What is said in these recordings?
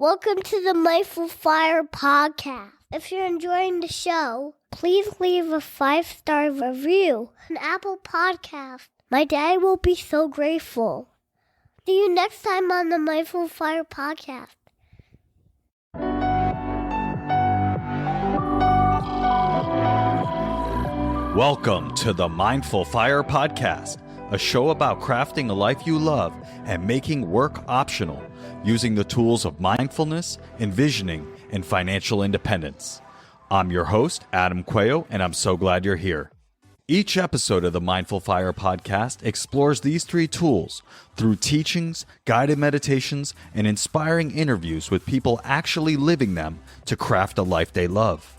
Welcome to the Mindful Fire podcast. If you're enjoying the show, please leave a 5-star review on Apple Podcast. My dad will be so grateful. See you next time on the Mindful Fire podcast. Welcome to the Mindful Fire podcast, a show about crafting a life you love and making work optional, using the tools of mindfulness, envisioning, and financial independence. I'm your host, Adam Coelho, and I'm so glad you're here. Each episode of the Mindful Fire podcast explores these 3 tools through teachings, guided meditations, and inspiring interviews with people actually living them to craft a life they love.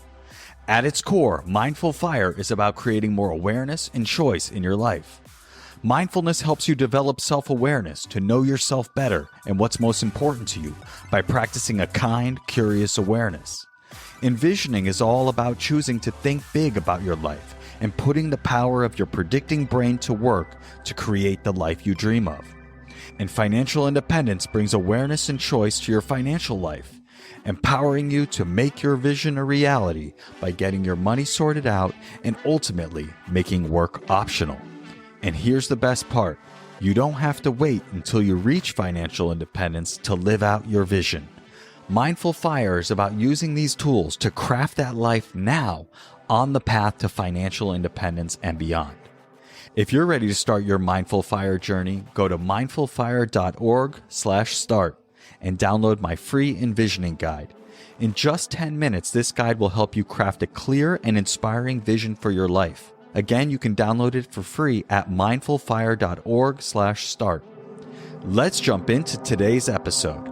At its core, Mindful Fire is about creating more awareness and choice in your life. Mindfulness helps you develop self-awareness to know yourself better and what's most important to you by practicing a kind, curious awareness. Envisioning is all about choosing to think big about your life and putting the power of your predicting brain to work to create the life you dream of. And financial independence brings awareness and choice to your financial life, empowering you to make your vision a reality by getting your money sorted out and ultimately making work optional. And here's the best part. You don't have to wait until you reach financial independence to live out your vision. Mindful Fire is about using these tools to craft that life now on the path to financial independence and beyond. If you're ready to start your Mindful Fire journey, go to mindfulfire.org/start and download my free envisioning guide. In just 10 minutes, this guide will help you craft a clear and inspiring vision for your life. Again, you can download it for free at mindfulfire.org/start. Let's jump into today's episode.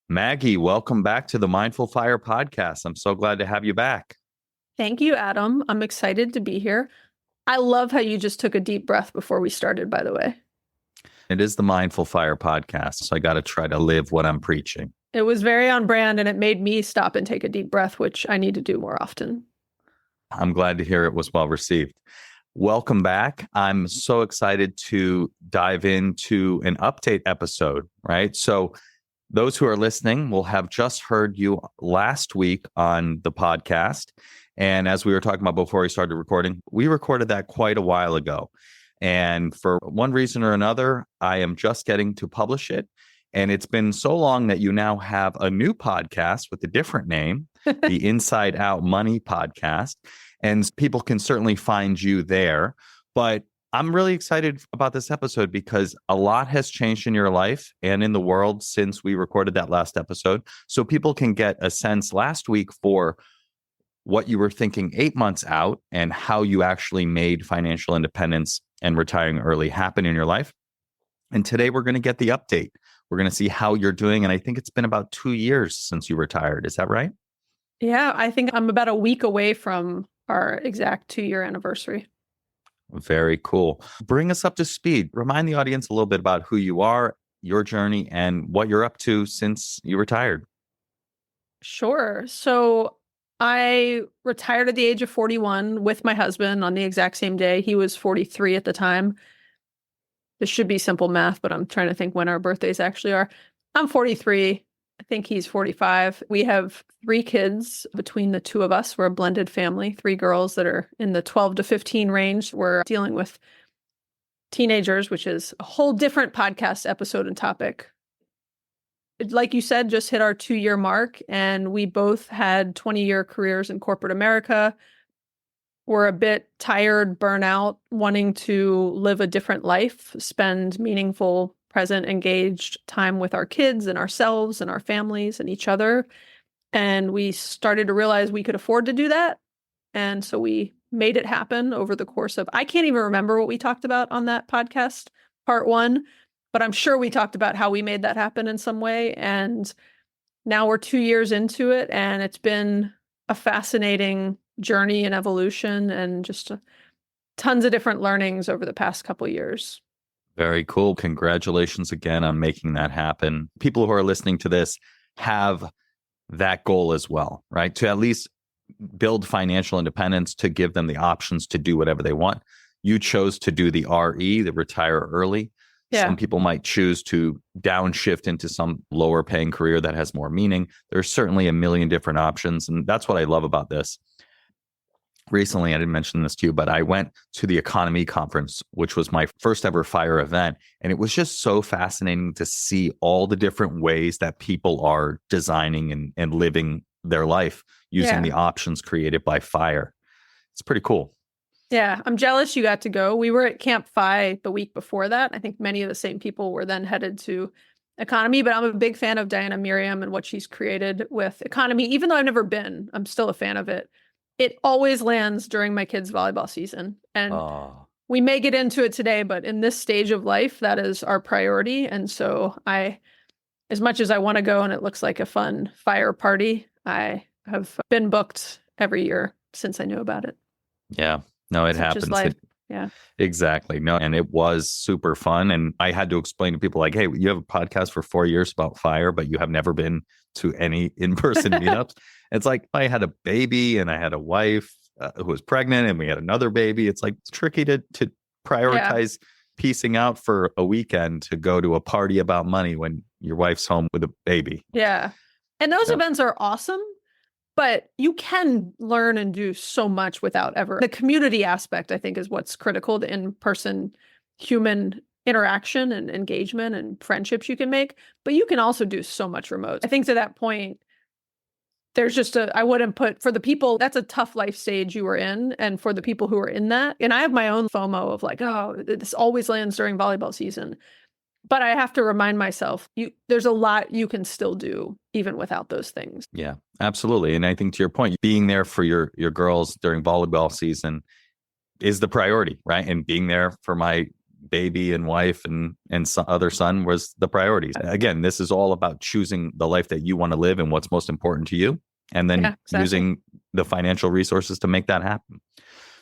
Maggie, welcome back to the Mindful Fire podcast. I'm so glad to have you back. Thank you, Adam. I'm excited to be here. I love how you just took a deep breath before we started, by the way. It is the Mindful Fire podcast, so I got to try to live what I'm preaching. It was very on brand, and it made me stop and take a deep breath, which I need to do more often. I'm glad to hear it was well received. Welcome back. I'm so excited to dive into an update episode, right? So those who are listening will have just heard you last week on the podcast. And as we were talking about before we started recording, we recorded that quite a while ago. And for one reason or another, I am just getting to publish it. And it's been so long that you now have a new podcast with a different name, the Inside Out Money podcast. And people can certainly find you there. But I'm really excited about this episode because a lot has changed in your life and in the world since we recorded that last episode. So people can get a sense last week for what you were thinking 8 months out and how you actually made financial independence and retiring early happen in your life. And today we're going to get the update. We're going to see how you're doing. And I think it's been about 2 years since you retired. Is that right? Yeah, I think I'm about a week away from our exact 2-year anniversary. Very cool. Bring us up to speed. Remind the audience a little bit about who you are, your journey, and what you're up to since you retired. Sure. So I retired at the age of 41 with my husband on the exact same day. He was 43 at the time. This should be simple math, but I'm trying to think when our birthdays actually are. I'm 43. I think he's 45. We have 3 kids between the 2 of us. We're a blended family, 3 girls that are in the 12 to 15 range. We're dealing with teenagers, which is a whole different podcast episode and topic. Like you said, just hit our 2-year mark, and we both had 20-year careers in corporate America. We're a bit tired, burnout, wanting to live a different life, spend meaningful, present, engaged time with our kids and ourselves and our families and each other. And we started to realize we could afford to do that. And so we made it happen over the course of, I can't even remember what we talked about on that podcast, part 1. But I'm sure we talked about how we made that happen in some way. And now we're 2 years into it, and it's been a fascinating journey and evolution and just tons of different learnings over the past couple of years. Very cool. Congratulations again on making that happen. People who are listening to this have that goal as well, right? To at least build financial independence, to give them the options to do whatever they want. You chose to do the RE, the retire early. Yeah. Some people might choose to downshift into some lower paying career that has more meaning. There's certainly a million different options. And that's what I love about this. Recently, I didn't mention this to you, but I went to the Economy Conference, which was my first ever FIRE event. And it was just so fascinating to see all the different ways that people are designing and living their life using the options created by FIRE. It's pretty cool. Yeah, I'm jealous you got to go. We were at Camp FI the week before that. I think many of the same people were then headed to Economy, but I'm a big fan of Diana Miriam and what she's created with Economy. Even though I've never been, I'm still a fan of it. It always lands during my kids' volleyball season. And we may get into it today, but in this stage of life, that is our priority. And so as much as I want to go and it looks like a fun FIRE party, I have been booked every year since I knew about it. Yeah. No, it happens. Yeah, exactly. No, and it was super fun. And I had to explain to people like, hey, you have a podcast for 4 years about FIRE, but you have never been to any in-person meetups. It's like, I had a baby and I had a wife who was pregnant and we had another baby. It's like, it's tricky to prioritize piecing out for a weekend to go to a party about money when your wife's home with a baby. Yeah. And those events are awesome. But you can learn and do so much without ever. The community aspect, I think, is what's critical, the in-person human interaction and engagement and friendships you can make. But you can also do so much remote. I think to that point, there's just I wouldn't put, for the people, that's a tough life stage you were in. And for the people who are in that, and I have my own FOMO of like, oh, this always lands during volleyball season. But I have to remind myself, there's a lot you can still do even without those things. Yeah, absolutely. And I think to your point, being there for your girls during volleyball season is the priority, right? And being there for my baby and wife and other son was the priority. Again, this is all about choosing the life that you want to live and what's most important to you, and then using the financial resources to make that happen.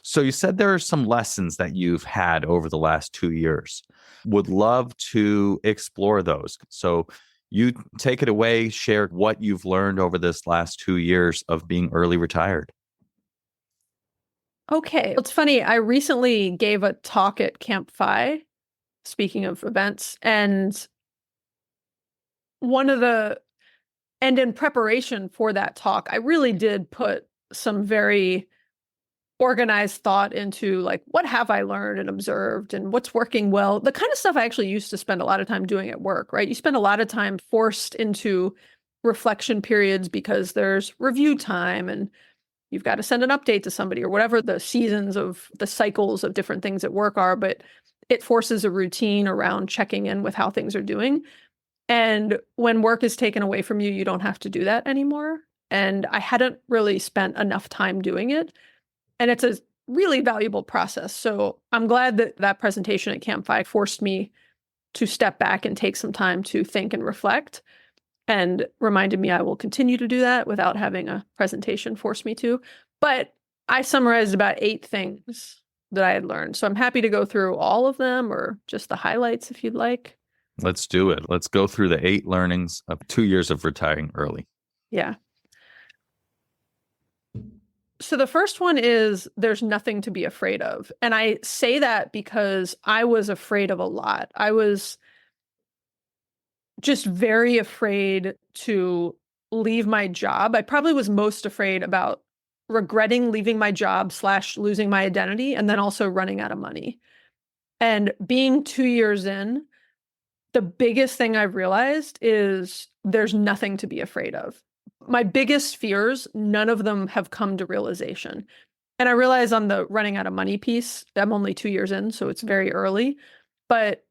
So you said there are some lessons that you've had over the last 2 years. Would love to explore those. So you take it away, share what you've learned over this last 2 years of being early retired. Okay. It's funny. I recently gave a talk at Camp FI, speaking of events, and in preparation for that talk, I really did put some very organized thought into like, what have I learned and observed and what's working well? The kind of stuff I actually used to spend a lot of time doing at work, right? You spend a lot of time forced into reflection periods because there's review time and you've got to send an update to somebody or whatever the seasons of the cycles of different things at work are, but it forces a routine around checking in with how things are doing. And when work is taken away from you, you don't have to do that anymore. And I hadn't really spent enough time doing it. And it's a really valuable process. So I'm glad that that presentation at Camp FI forced me to step back and take some time to think and reflect, and reminded me I will continue to do that without having a presentation force me to. But I summarized about 8 things that I had learned. So I'm happy to go through all of them or just the highlights if you'd like. Let's do it. Let's go through the 8 learnings of 2 years of retiring early. Yeah. So the first one is there's nothing to be afraid of. And I say that because I was afraid of a lot. I was just very afraid to leave my job. I probably was most afraid about regretting leaving my job / losing my identity and then also running out of money. And being 2 years in, the biggest thing I've realized is there's nothing to be afraid of. My biggest fears, none of them have come to realization. And I realize on the running out of money piece, I'm only 2 years in, so it's very early. But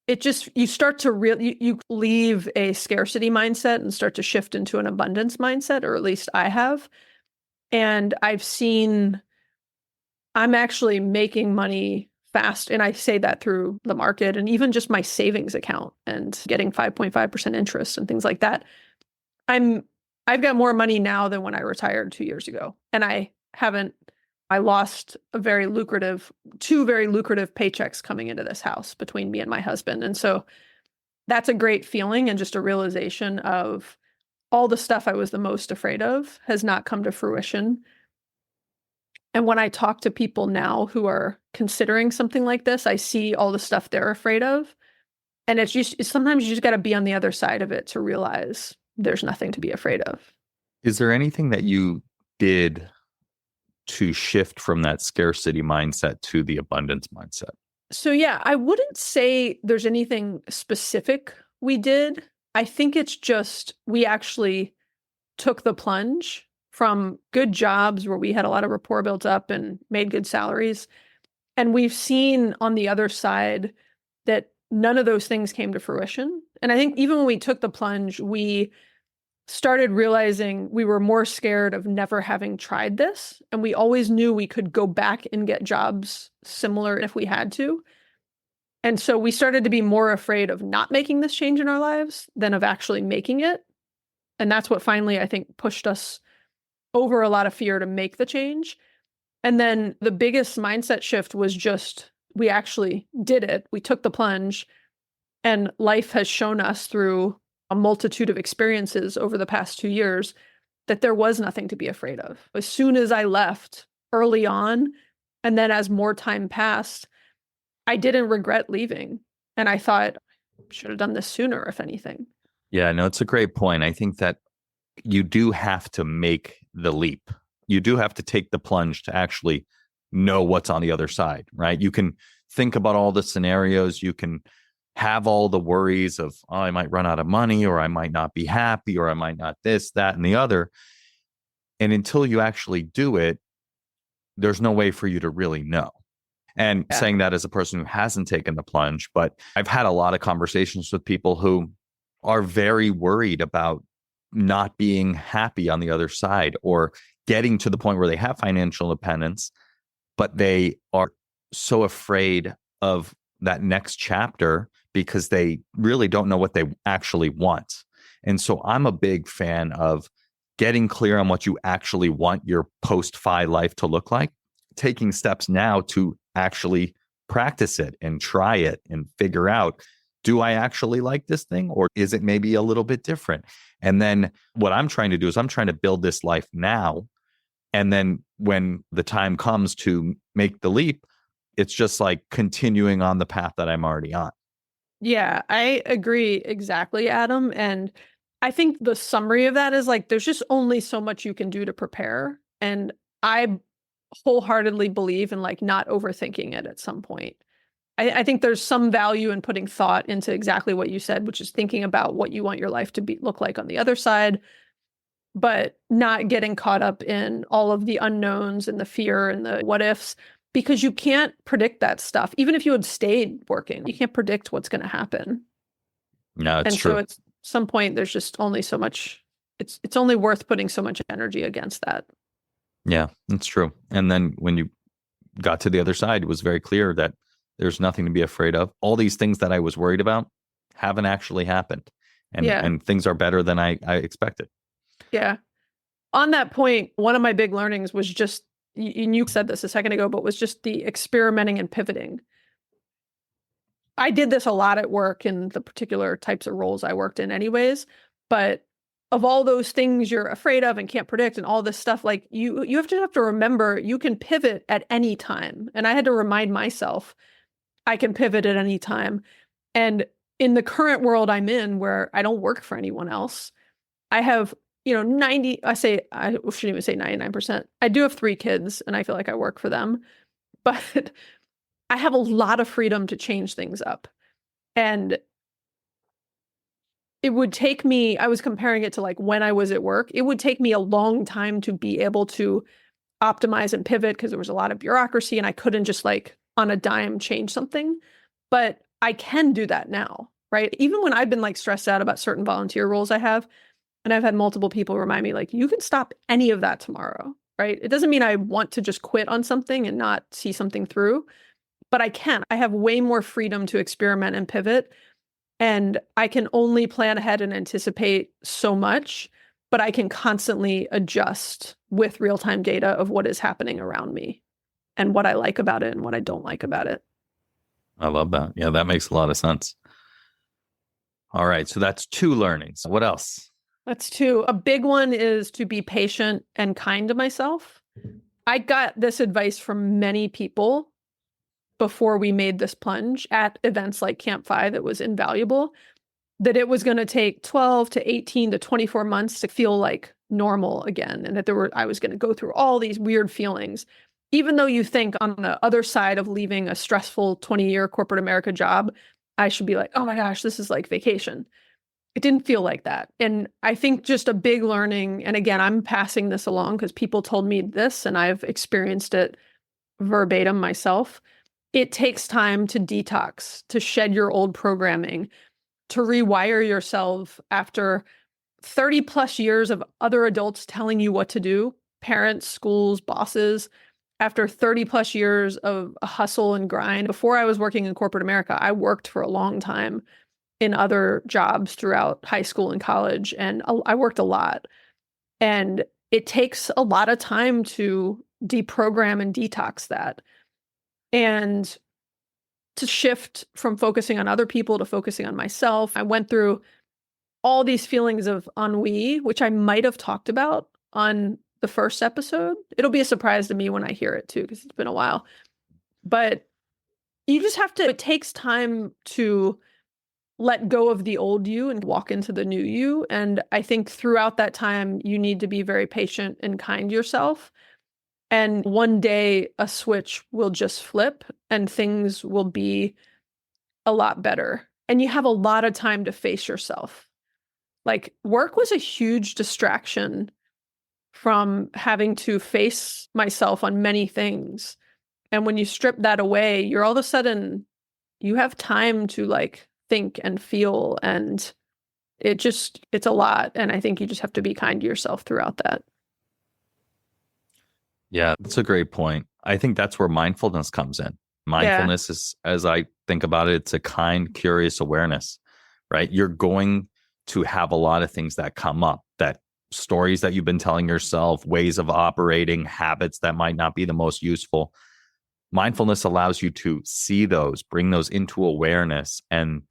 it just, you start to you leave a scarcity mindset and start to shift into an abundance mindset, or at least I have. And I've seen I'm actually making money fast. And I say that through the market and even just my savings account and getting 5.5% interest and things like that. I've got more money now than when I retired 2 years ago. And I lost two very lucrative paychecks coming into this house between me and my husband. And so that's a great feeling and just a realization of all the stuff I was the most afraid of has not come to fruition. And when I talk to people now who are considering something like this, I see all the stuff they're afraid of. And sometimes you just got to be on the other side of it to realize there's nothing to be afraid of. Is there anything that you did to shift from that scarcity mindset to the abundance mindset? So yeah, I wouldn't say there's anything specific we did. I think it's just we actually took the plunge from good jobs where we had a lot of rapport built up and made good salaries. And we've seen on the other side that none of those things came to fruition. And I think even when we took the plunge, we started realizing we were more scared of never having tried this. And we always knew we could go back and get jobs similar if we had to. And so we started to be more afraid of not making this change in our lives than of actually making it. And that's what finally, I think, pushed us over a lot of fear to make the change. And then the biggest mindset shift was just, we actually did it. We took the plunge, and life has shown us through a multitude of experiences over the past 2 years that there was nothing to be afraid of. As soon as I left early on, and then as more time passed, I didn't regret leaving. And I thought, should have done this sooner, if anything. Yeah, no, it's a great point. I think that you do have to make the leap. You do have to take the plunge to actually know what's on the other side, right? You can think about all the scenarios. You can have all the worries of, oh, I might run out of money, or I might not be happy, or I might not this, that, and the other. And until you actually do it, there's no way for you to really know. And saying that as a person who hasn't taken the plunge, but I've had a lot of conversations with people who are very worried about not being happy on the other side, or getting to the point where they have financial independence, but they are so afraid of that next chapter because they really don't know what they actually want. And so I'm a big fan of getting clear on what you actually want your post-FI life to look like, taking steps now to actually practice it and try it and figure out, do I actually like this thing, or is it maybe a little bit different? And then what I'm trying to do is I'm trying to build this life now. And then when the time comes to make the leap, it's just like continuing on the path that I'm already on. Yeah, I agree exactly, Adam. And I think the summary of that is like, there's just only so much you can do to prepare. And I wholeheartedly believe in like not overthinking it at some point. I think there's some value in putting thought into exactly what you said, which is thinking about what you want your life to look like on the other side, but not getting caught up in all of the unknowns and the fear and the what ifs, because you can't predict that stuff. Even if you had stayed working, you can't predict what's going to happen. No, it's true. So at some point, there's just only so much. It's only worth putting so much energy against that. Yeah, that's true. And then when you got to the other side, it was very clear that there's nothing to be afraid of. All these things that I was worried about haven't actually happened. And things are better than I expected. Yeah. On that point, one of my big learnings was just, and you said this a second ago, but was just the experimenting and pivoting. I did this a lot at work in the particular types of roles I worked in anyways, but of all those things you're afraid of and can't predict and all this stuff, like you have to remember you can pivot at any time. And I had to remind myself I can pivot at any time. And in the current world I'm in, where I don't work for anyone else, I have, I shouldn't even say 99%. I do have 3 kids and I feel like I work for them, but I have a lot of freedom to change things up. And it would take me, I was comparing it to like when I was at work, it would take me a long time to be able to optimize and pivot because there was a lot of bureaucracy and I couldn't just like on a dime change something. But I can do that now, right? Even when I've been like stressed out about certain volunteer roles I have, and I've had multiple people remind me like, you can stop any of that tomorrow, right? It doesn't mean I want to just quit on something and not see something through, but I can. I have way more freedom to experiment and pivot. And I can only plan ahead and anticipate so much, but I can constantly adjust with real-time data of what is happening around me and what I like about it and what I don't like about it. I love that. Yeah, that makes a lot of sense. All right. So that's 2 learnings. What else? That's two. A big one is to be patient and kind to myself. I got this advice from many people before we made this plunge at events like Camp FI that was invaluable, that it was going to take 12 to 18 to 24 months to feel like normal again. And that I was going to go through all these weird feelings. Even though you think on the other side of leaving a stressful 20-year corporate America job, I should be like, oh my gosh, this is like vacation. It didn't feel like that. And I think just a big learning, and again, I'm passing this along because people told me this and I've experienced it verbatim myself. It takes time to detox, to shed your old programming, to rewire yourself after 30 plus years of other adults telling you what to do, parents, schools, bosses, after 30 plus years of a hustle and grind. Before I was working in corporate America, I worked for a long time in other jobs throughout high school and college, and I worked a lot. And it takes a lot of time to deprogram and detox that. And to shift from focusing on other people to focusing on myself. I went through all these feelings of ennui, which I might have talked about on the first episode. It'll be a surprise to me when I hear it too, because it's been a while. But you just have to, it takes time to let go of the old you and walk into the new you. And I think throughout that time, you need to be very patient and kind to yourself. And one day a switch will just flip and things will be a lot better. And you have a lot of time to face yourself. Like, work was a huge distraction from having to face myself on many things. And when you strip that away, you're all of a sudden, you have time to like think and feel, and it's a lot. And I think you just have to be kind to yourself throughout that. Yeah, that's a great point. I think that's where mindfulness comes in. Mindfulness is, as I think about it, it's a kind, curious awareness, right? You're going to have a lot of things that come up, that stories that you've been telling yourself, ways of operating, habits that might not be the most useful. Mindfulness allows you to see those, bring those into awareness, and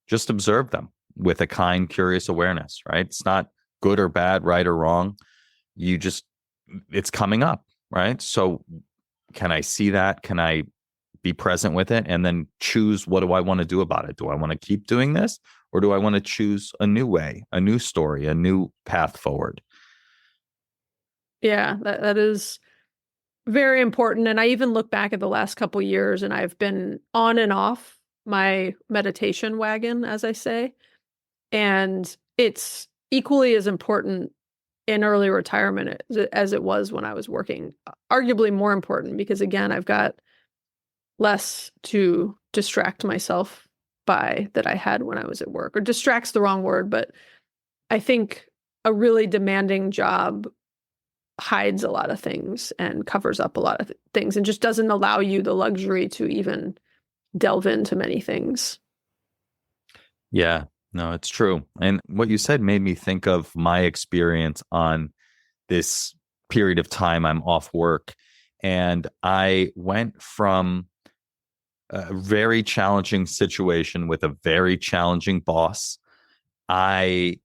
just observe them with a kind, curious awareness, right? It's not good or bad, right or wrong. It's coming up, right? So can I see that? Can I be present with it? And then choose, what do I want to do about it? Do I want to keep doing this? Or do I want to choose a new way, a new story, a new path forward? Yeah, that is very important. And I even look back at the last couple of years, and I've been on and off my meditation wagon, as I say. And it's equally as important in early retirement as it was when I was working. Arguably more important, because again, I've got less to distract myself by that I had when I was at work. Or distract's the wrong word, but I think a really demanding job hides a lot of things and covers up a lot of things and just doesn't allow you the luxury to even delve into many things. Yeah, no, it's true. And what you said made me think of my experience on this period of time I'm off work. And I went from a very challenging situation with a very challenging boss. I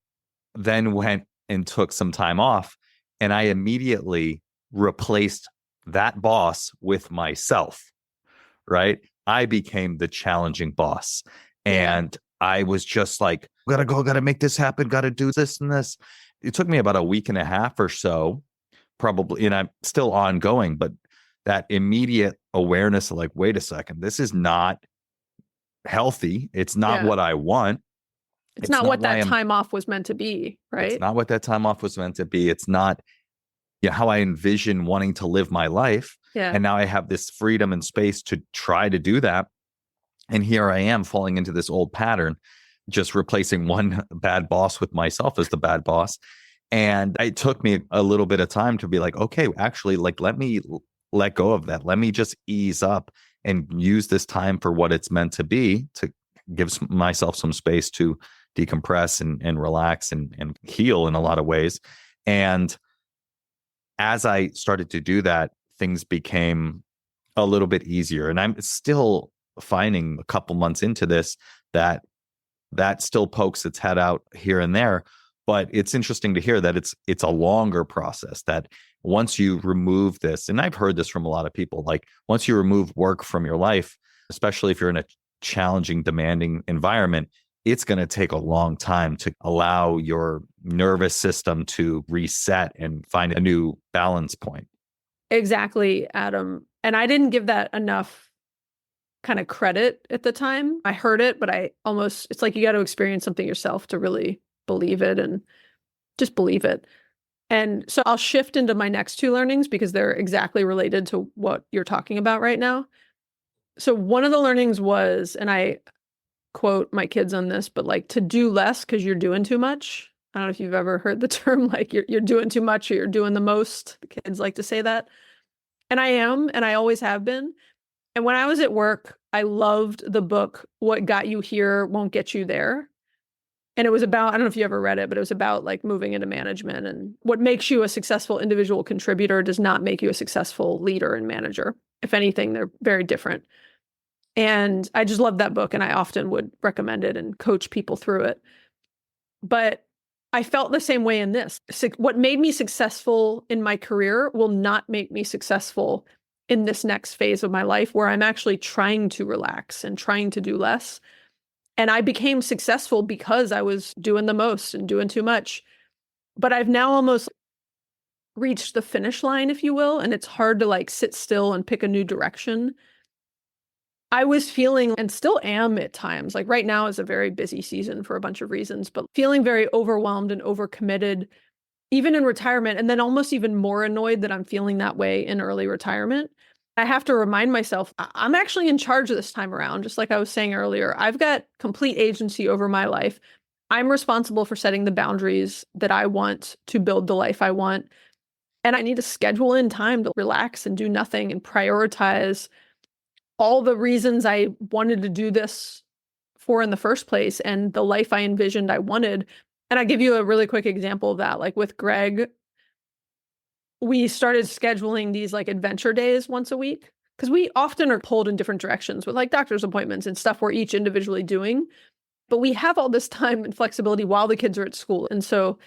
then went and took some time off, and I immediately replaced that boss with myself, right? I became the challenging boss. And I was just like, gotta make this happen, gotta do this and this. It took me about a week and a half or so, probably, and I'm still ongoing, but that immediate awareness of like, wait a second, this is not healthy. It's not what I want. It's not what that time off was meant to be, right? It's not what that time off was meant to be. It's not how I envision wanting to live my life. Yeah. And now I have this freedom and space to try to do that. And here I am falling into this old pattern, just replacing one bad boss with myself as the bad boss. And it took me a little bit of time to be like, okay, actually, like, let me let go of that. Let me just ease up and use this time for what it's meant to be, to give myself some space to decompress and relax and heal in a lot of ways. And as I started to do that, things became a little bit easier. And I'm still finding a couple months into this that still pokes its head out here and there. But it's interesting to hear that it's a longer process, that once you remove this, and I've heard this from a lot of people, like once you remove work from your life, especially if you're in a challenging, demanding environment, it's going to take a long time to allow your nervous system to reset and find a new balance point. Exactly, Adam. And I didn't give that enough kind of credit at the time. I heard it, but it's like you got to experience something yourself to really believe it, and just believe it. And so I'll shift into my next two learnings because they're exactly related to what you're talking about right now. So one of the learnings was, and I quote my kids on this, but like to do less because you're doing too much. I don't know if you've ever heard the term like you're doing too much or you're doing the most. The kids like to say that. And I am, and I always have been. And when I was at work, I loved the book, What Got You Here Won't Get You There. And it was about, I don't know if you ever read it, but it was about like moving into management, and what makes you a successful individual contributor does not make you a successful leader and manager. If anything, they're very different. And I just loved that book, and I often would recommend it and coach people through it. But I felt the same way in this. What made me successful in my career will not make me successful in this next phase of my life, where I'm actually trying to relax and trying to do less. And I became successful because I was doing the most and doing too much. But I've now almost reached the finish line, if you will, and it's hard to like sit still and pick a new direction. I was feeling, and still am at times, like right now is a very busy season for a bunch of reasons, but feeling very overwhelmed and overcommitted, even in retirement, and then almost even more annoyed that I'm feeling that way in early retirement. I have to remind myself, I'm actually in charge this time around. Just like I was saying earlier, I've got complete agency over my life. I'm responsible for setting the boundaries that I want to build the life I want. And I need to schedule in time to relax and do nothing and prioritize all the reasons I wanted to do this for in the first place and the life I envisioned I wanted. And I give you a really quick example of that. Like with Greg, we started scheduling these like adventure days once a week, because we often are pulled in different directions with like doctor's appointments and stuff we're each individually doing. But we have all this time and flexibility while the kids are at school. And so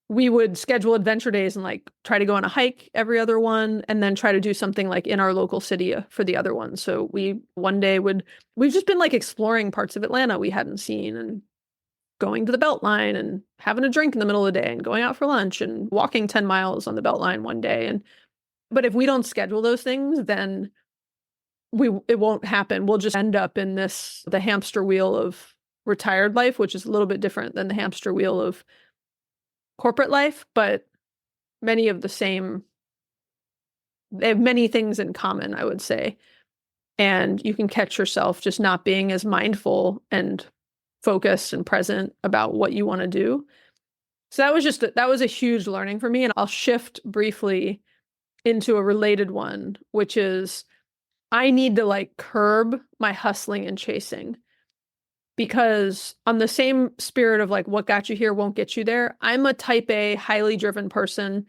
we would schedule adventure days and like try to go on a hike every other one, and then try to do something like in our local city for the other one. So we've just been like exploring parts of Atlanta we hadn't seen, and going to the Beltline and having a drink in the middle of the day and going out for lunch and walking 10 miles on the Beltline one day. But if we don't schedule those things, then it won't happen. We'll just end up in the hamster wheel of retired life, which is a little bit different than the hamster wheel of corporate life, but they have many things in common, I would say. And you can catch yourself just not being as mindful and focused and present about what you want to do. So that was a huge learning for me. And I'll shift briefly into a related one, which is I need to like curb my hustling and chasing. Because on the same spirit of like what got you here won't get you there, I'm a type A, highly driven person.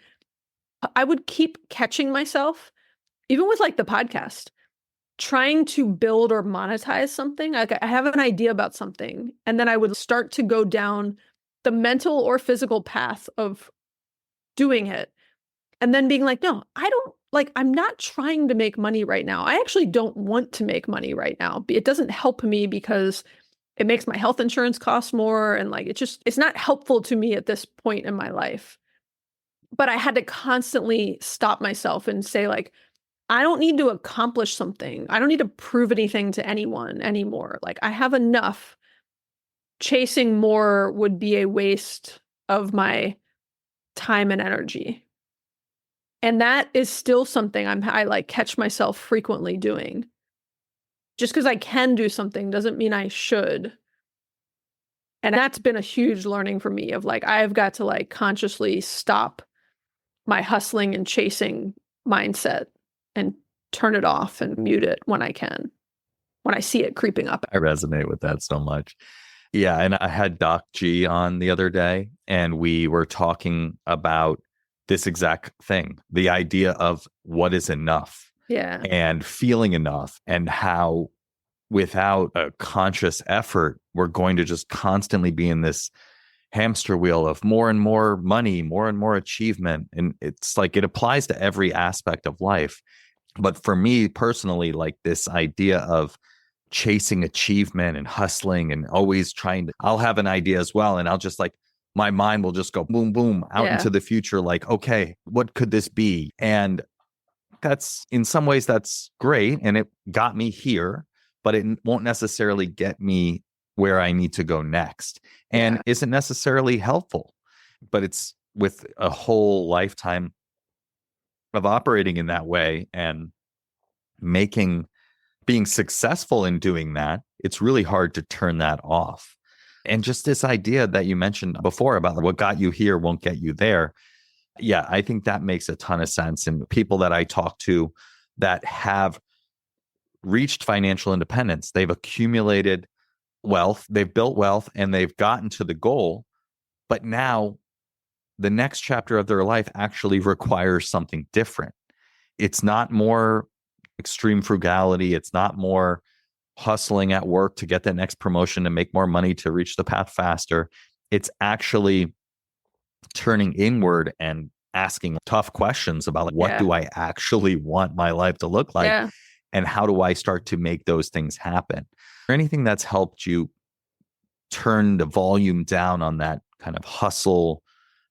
I would keep catching myself, even with like the podcast, trying to build or monetize something. Like I have an idea about something, and then I would start to go down the mental or physical path of doing it. And then being like, no, I'm not trying to make money right now. I actually don't want to make money right now. It doesn't help me because it makes my health insurance cost more. And like, it's not helpful to me at this point in my life. But I had to constantly stop myself and say like, I don't need to accomplish something. I don't need to prove anything to anyone anymore. Like I have enough. Chasing more would be a waste of my time and energy. And that is still something I like catch myself frequently doing. Just because I can do something doesn't mean I should. And that's been a huge learning for me of like, I've got to like consciously stop my hustling and chasing mindset and turn it off and mute it when I can, when I see it creeping up. I resonate with that so much. Yeah. And I had Doc G on the other day, and we were talking about this exact thing, the idea of what is enough. Yeah. And feeling enough, and how without a conscious effort, we're going to just constantly be in this hamster wheel of more and more money, more and more achievement. And it's like it applies to every aspect of life. But for me personally, like this idea of chasing achievement and hustling and always trying to, I'll have an idea as well. And I'll just like, my mind will just go boom, boom out into the future. Like, okay, what could this be? And that's in some ways that's great. And it got me here, but it won't necessarily get me where I need to go next and isn't necessarily helpful. But it's with a whole lifetime of operating in that way and being successful in doing that, it's really hard to turn that off. And just this idea that you mentioned before about what got you here won't get you there. Yeah, I think that makes a ton of sense. And people that I talk to that have reached financial independence, they've accumulated wealth, they've built wealth, and they've gotten to the goal. But now the next chapter of their life actually requires something different. It's not more extreme frugality. It's not more hustling at work to get the next promotion to make more money to reach the path faster. It's actually turning inward and asking tough questions about like, what do I actually want my life to look like? And how do I start to make those things happen? Or anything that's helped you turn the volume down on that kind of hustle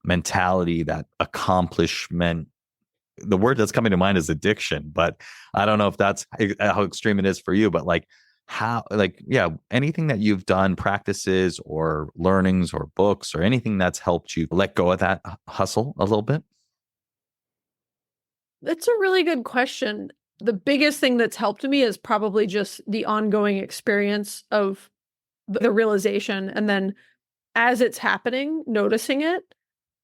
mentality, that accomplishment. The word that's coming to mind is addiction, but I don't know if that's how extreme it is for you, but like anything that you've done, practices or learnings or books or anything that's helped you let go of that hustle a little bit? That's a really good question. The biggest thing that's helped me is probably just the ongoing experience of the realization. And then as it's happening, noticing it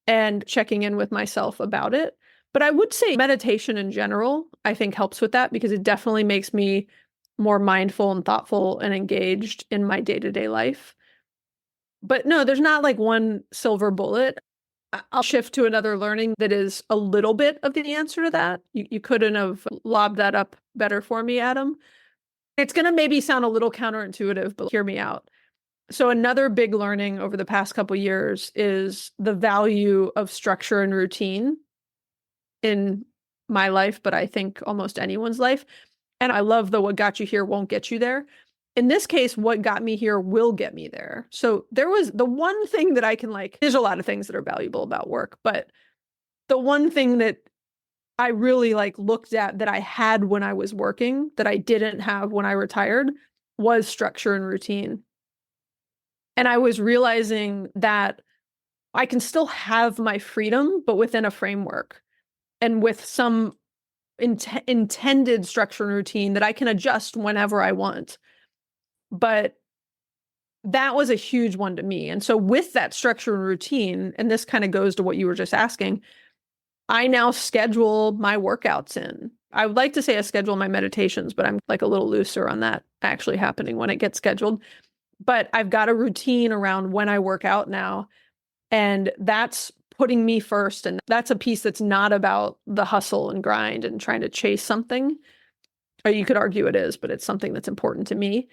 and checking in with myself about it. But I would say meditation in general, I think helps with that because it definitely makes me more mindful and thoughtful and engaged in my day-to-day life. But no, there's not like one silver bullet. I'll shift to another learning that is a little bit of the answer to that. You couldn't have lobbed that up better for me, Adam. It's going to maybe sound a little counterintuitive, but hear me out. So another big learning over the past couple of years is the value of structure and routine in my life, but I think almost anyone's life. And I love the what got you here won't get you there. In this case, what got me here will get me there. So there was the one thing that I can there's a lot of things that are valuable about work, but the one thing that I really looked at that I had when I was working that I didn't have when I retired was structure and routine. And I was realizing that I can still have my freedom, but within a framework and with some intended structure and routine that I can adjust whenever I want. But that was a huge one to me. And so with that structure and routine, and this kind of goes to what you were just asking, I now schedule my workouts in. I would like to say I schedule my meditations, but I'm a little looser on that actually happening when it gets scheduled. But I've got a routine around when I work out now. And that's putting me first. And that's a piece that's not about the hustle and grind and trying to chase something. Or you could argue it is, but it's something that's important to me.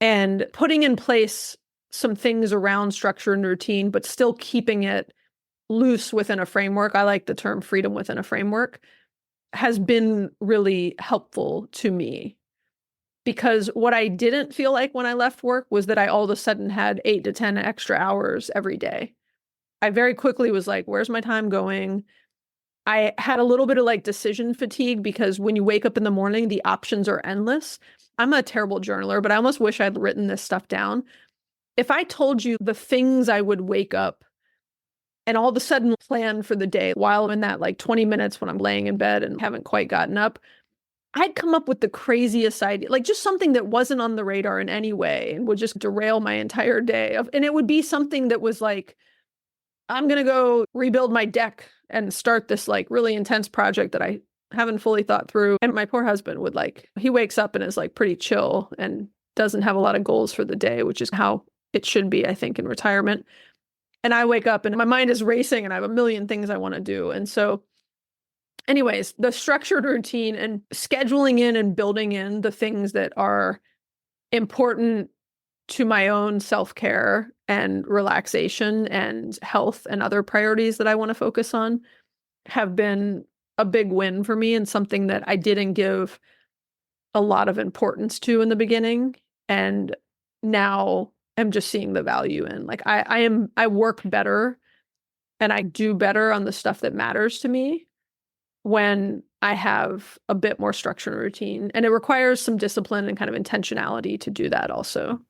And putting in place some things around structure and routine, but still keeping it loose within a framework. I like the term freedom within a framework, has been really helpful to me. Because what I didn't feel like when I left work was that I all of a sudden had 8 to 10 extra hours every day. I very quickly was like, where's my time going? I had a little bit of decision fatigue because when you wake up in the morning, the options are endless. I'm a terrible journaler, but I almost wish I'd written this stuff down. If I told you the things I would wake up and all of a sudden plan for the day while I'm in that 20 minutes when I'm laying in bed and haven't quite gotten up, I'd come up with the craziest idea, just something that wasn't on the radar in any way and would just derail my entire day. And it would be something that was I'm going to go rebuild my deck and start this really intense project that I haven't fully thought through. And my poor husband would he wakes up and is pretty chill and doesn't have a lot of goals for the day, which is how it should be, I think, in retirement. And I wake up and my mind is racing and I have a million things I want to do. And so anyways, the structured routine and scheduling in and building in the things that are important to my own self-care and relaxation and health and other priorities that I want to focus on have been a big win for me, and something that I didn't give a lot of importance to in the beginning. And now I'm just seeing the value in. Like I work better and I do better on the stuff that matters to me when I have a bit more structure and routine. And it requires some discipline and kind of intentionality to do that also.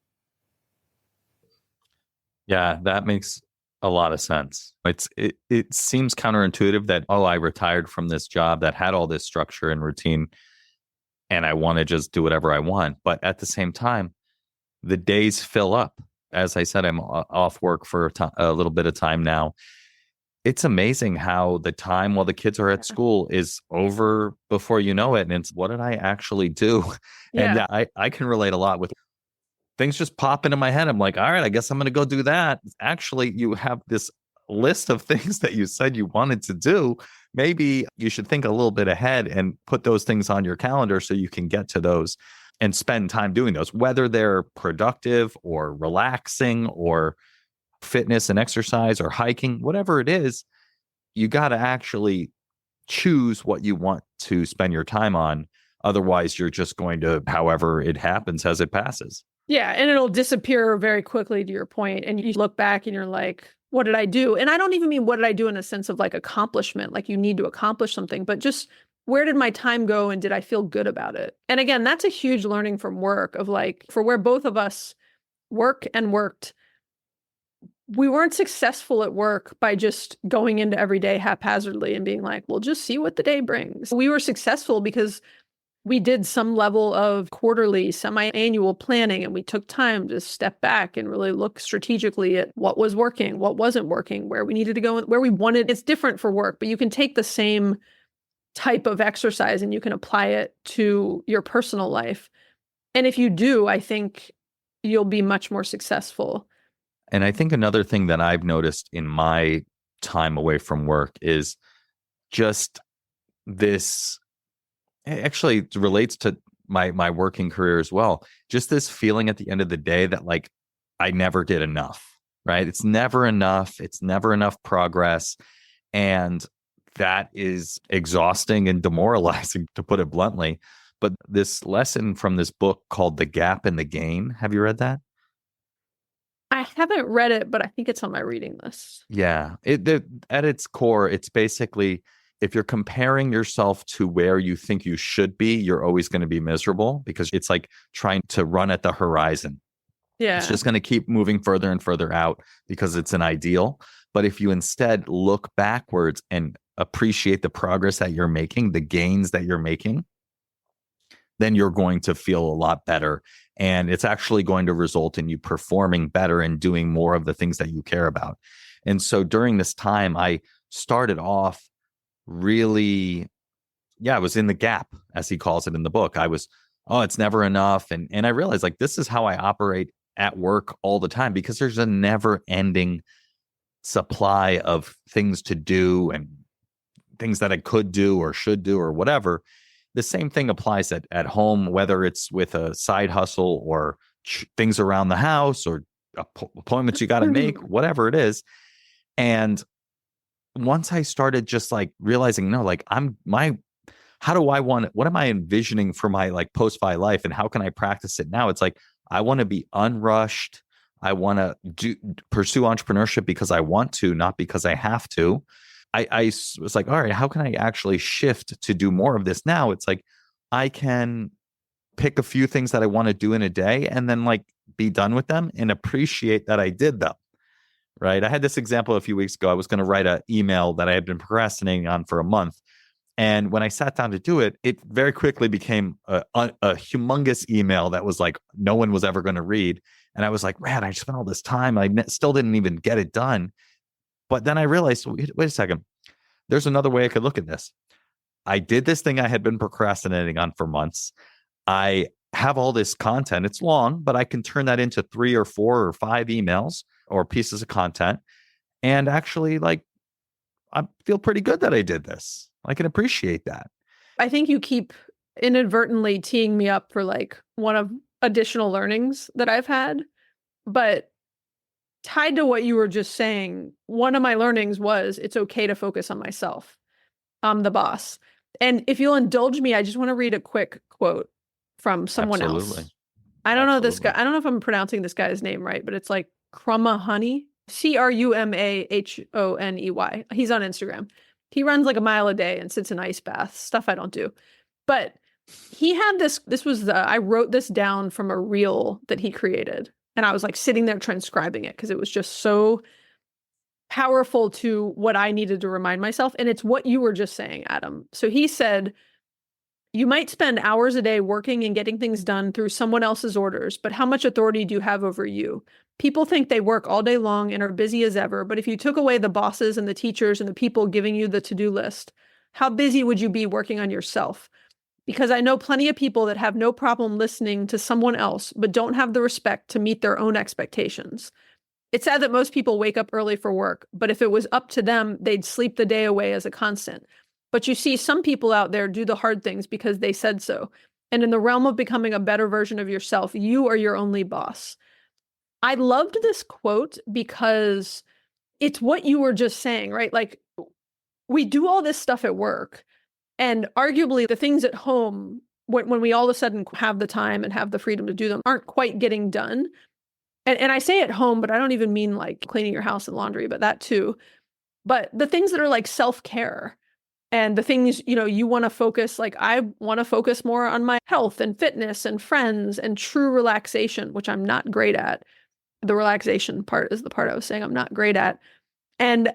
Yeah, that makes a lot of sense. It seems counterintuitive that, oh, I retired from this job that had all this structure and routine and I want to just do whatever I want. But at the same time, the days fill up. As I said, I'm off work for a little bit of time now. It's amazing how the time while the kids are at school is over before you know it. And it's, what did I actually do? Yeah. And I can relate a lot with things just pop into my head. I'm like, all right, I guess I'm going to go do that. Actually, you have this list of things that you said you wanted to do. Maybe you should think a little bit ahead and put those things on your calendar so you can get to those and spend time doing those, whether they're productive or relaxing or fitness and exercise or hiking, whatever it is. You got to actually choose what you want to spend your time on. Otherwise, you're just going to, however it happens as it passes. Yeah. And it'll disappear very quickly, to your point. And you look back and you're like, what did I do? And I don't even mean what did I do in a sense of like accomplishment, like you need to accomplish something, but just where did my time go and did I feel good about it? And again, that's a huge learning from work of like, for where both of us work and worked, we weren't successful at work by just going into every day haphazardly and being like, well, just see what the day brings. We were successful because we did some level of quarterly, semi-annual planning, and we took time to step back and really look strategically at what was working, what wasn't working, where we needed to go, where we wanted. It's different for work, but you can take the same type of exercise and you can apply it to your personal life. And if you do, I think you'll be much more successful. And I think another thing that I've noticed in my time away from work is just this, actually it relates to my working career as well. Just this feeling at the end of the day that like I never did enough, right? It's never enough. It's never enough progress. And that is exhausting and demoralizing, to put it bluntly. But this lesson from this book called The Gap and the Gain, have you read that? I haven't read it, but I think it's on my reading list. Yeah. At its core, it's basically, if you're comparing yourself to where you think you should be, you're always going to be miserable because it's like trying to run at the horizon. Yeah. It's just going to keep moving further and further out because it's an ideal. But if you instead look backwards and appreciate the progress that you're making, the gains that you're making, then you're going to feel a lot better. And it's actually going to result in you performing better and doing more of the things that you care about. And so during this time, I started off really, I was in the gap, as he calls it in the book. I was, it's never enough. And I realized like, this is how I operate at work all the time because there's a never ending supply of things to do and things that I could do or should do or whatever. The same thing applies at home, whether it's with a side hustle or things around the house or appointments you got to make, whatever it is. And once I started just like realizing, no, like what am I envisioning for my like post-fi life and how can I practice it now? It's like, I want to be unrushed. I want to pursue entrepreneurship because I want to, not because I have to. I was like, all right, how can I actually shift to do more of this now? It's like, I can pick a few things that I want to do in a day and then like be done with them and appreciate that I did them. Right. I had this example a few weeks ago. I was going to write an email that I had been procrastinating on for a month. And when I sat down to do it, it very quickly became a humongous email that was like, no one was ever going to read. And I was like, man, I spent all this time. I still didn't even get it done. But then I realized, wait a second, there's another way I could look at this. I did this thing I had been procrastinating on for months. I have all this content. It's long, but I can turn that into 3 or 4 or 5 emails or pieces of content. And actually, like, I feel pretty good that I did this. I can appreciate that. I think you keep inadvertently teeing me up for like one of additional learnings that I've had, But tied to what you were just saying, one of my learnings was it's okay to focus on myself. I'm the boss. And if you'll indulge me, I just want to read a quick quote from someone Absolutely. else. I don't know this guy. Absolutely. I don't know if I'm pronouncing this guy's name right, but it's like Crumahoney, Crumahoney. He's on Instagram. He runs like a mile a day and sits in ice baths, stuff I don't do. But he had I wrote this down from a reel that he created. And I was like sitting there transcribing it because it was just so powerful to what I needed to remind myself. And it's what you were just saying, Adam. So he said, you might spend hours a day working and getting things done through someone else's orders, but how much authority do you have over you? People think they work all day long and are busy as ever, but if you took away the bosses and the teachers and the people giving you the to-do list, how busy would you be working on yourself? Because I know plenty of people that have no problem listening to someone else, but don't have the respect to meet their own expectations. It's sad that most people wake up early for work, but if it was up to them, they'd sleep the day away as a constant. But you see, some people out there do the hard things because they said so. And in the realm of becoming a better version of yourself, you are your only boss. I loved this quote because it's what you were just saying, right? Like, we do all this stuff at work, and arguably the things at home, when we all of a sudden have the time and have the freedom to do them, aren't quite getting done. And I say at home, but I don't even mean like cleaning your house and laundry, but that too. But the things that are like self-care and the things, you want to focus, like I want to focus more on my health and fitness and friends and true relaxation, which I'm not great at. The relaxation part is the part I was saying I'm not great at. And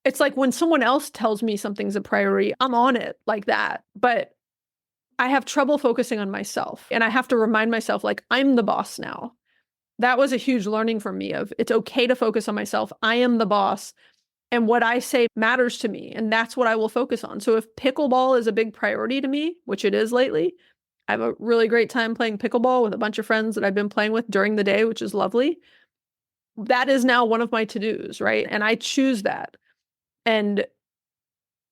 it's like when someone else tells me something's a priority, I'm on it like that. But I have trouble focusing on myself. And I have to remind myself, like, I'm the boss now. That was a huge learning for me of it's okay to focus on myself. I am the boss. And what I say matters to me. And that's what I will focus on. So if pickleball is a big priority to me, which it is lately, I have a really great time playing pickleball with a bunch of friends that I've been playing with during the day, which is lovely. That is now one of my to-dos, right? And I choose that. And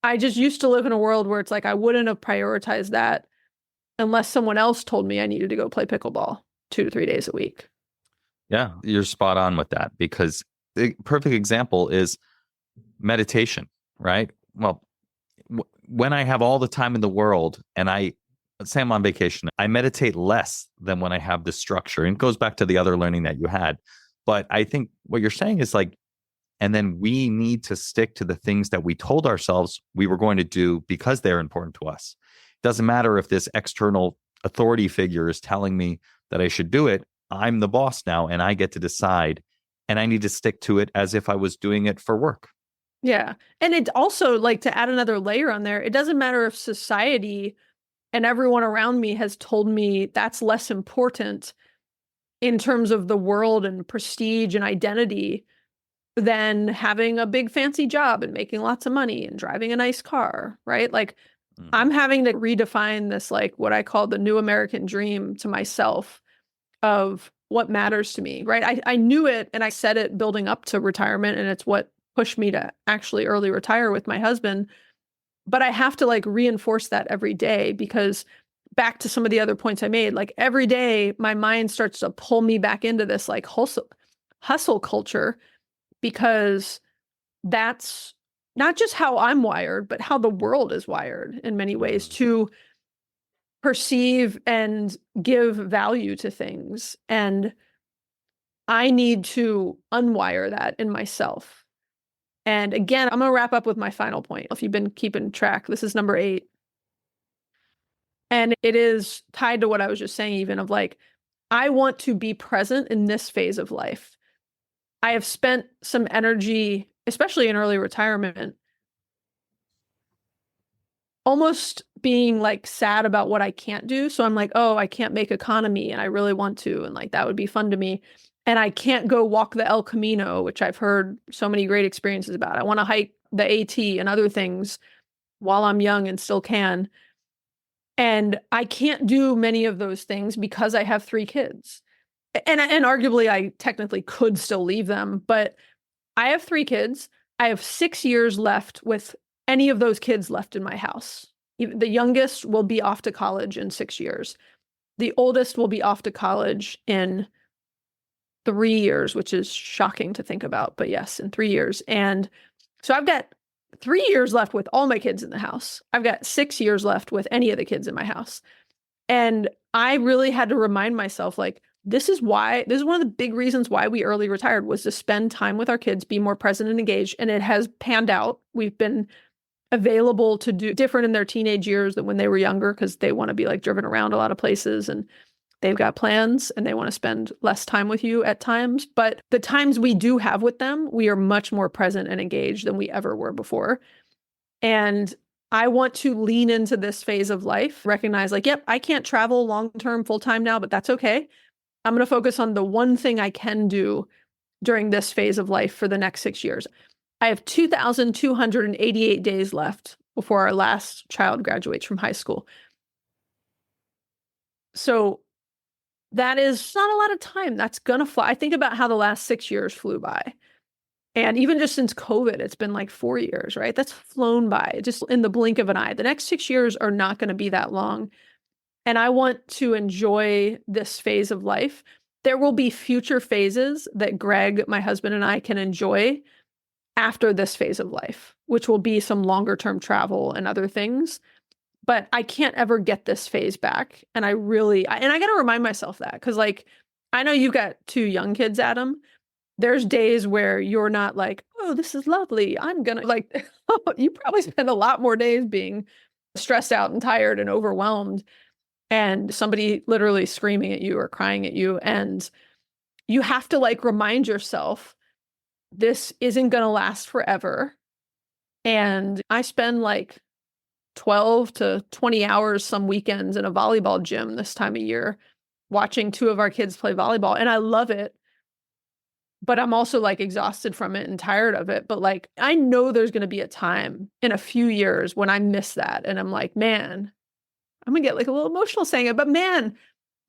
I just used to live in a world where it's like I wouldn't have prioritized that unless someone else told me I needed to go play pickleball 2 to 3 days a week. Yeah, you're spot on with that, because the perfect example is meditation, right? Well, when I have all the time in the world and let's say I'm on vacation, I meditate less than when I have the structure. And it goes back to the other learning that you had. But I think what you're saying is like, and then we need to stick to the things that we told ourselves we were going to do because they're important to us. It doesn't matter if this external authority figure is telling me that I should do it. I'm the boss now and I get to decide, and I need to stick to it as if I was doing it for work. Yeah. And it also, like, to add another layer on there, it doesn't matter if society and everyone around me has told me that's less important in terms of the world and prestige and identity than having a big fancy job and making lots of money and driving a nice car, right? Like, I'm having to redefine this, like what I call the new American dream to myself of what matters to me, right? I knew it and I said it building up to retirement, and it's what pushed me to actually early retire with my husband. But I have to like reinforce that every day, because back to some of the other points I made, like every day my mind starts to pull me back into this like hustle culture, because that's not just how I'm wired, but how the world is wired in many ways to perceive and give value to things. And I need to unwire that in myself. And again, I'm going to wrap up with my final point. If you've been keeping track, this is number 8. And it is tied to what I was just saying, even of like, I want to be present in this phase of life. I have spent some energy, especially in early retirement, almost being like sad about what I can't do. So I'm like, oh, I can't make economy and I really want to. And like, that would be fun to me. And I can't go walk the El Camino, which I've heard so many great experiences about. I want to hike the AT and other things while I'm young and still can. And I can't do many of those things because I have 3 kids. And arguably I technically could still leave them, but I have 3 kids. I have 6 years left with any of those kids left in my house. The youngest will be off to college in 6 years. The oldest will be off to college in 3 years, which is shocking to think about, but yes, in 3 years. And so I've got 3 years left with all my kids in the house. I've got 6 years left with any of the kids in my house. And I really had to remind myself, like, this is one of the big reasons why we early retired, was to spend time with our kids, be more present and engaged. And it has panned out. We've been available to do different in their teenage years than when they were younger, because they want to be like driven around a lot of places and they've got plans and they want to spend less time with you at times. But the times we do have with them, we are much more present and engaged than we ever were before. And I want to lean into this phase of life, recognize like, yep, I can't travel long-term full-time now, but that's okay. I'm going to focus on the one thing I can do during this phase of life for the next 6 years. I have 2,288 days left before our last child graduates from high school. So that is not a lot of time. That's going to fly. I think about how the last 6 years flew by. And even just since COVID, it's been like 4 years, right? That's flown by just in the blink of an eye. The next 6 years are not going to be that long. And I want to enjoy this phase of life. There will be future phases that Greg, my husband, and I can enjoy after this phase of life, which will be some longer term travel and other things. But I can't ever get this phase back. And I got to remind myself that, because like, I know you've got 2 young kids, Adam. There's days where you're not like, oh, this is lovely. I'm going to like, you probably spend a lot more days being stressed out and tired and overwhelmed, and somebody literally screaming at you or crying at you. And you have to like remind yourself, this isn't going to last forever. And I spend like 12 to 20 hours some weekends in a volleyball gym this time of year, watching 2 of our kids play volleyball. And I love it, but I'm also like exhausted from it and tired of it. But like, I know there's going to be a time in a few years when I miss that. And I'm like, man, I'm gonna get like a little emotional saying it, but man,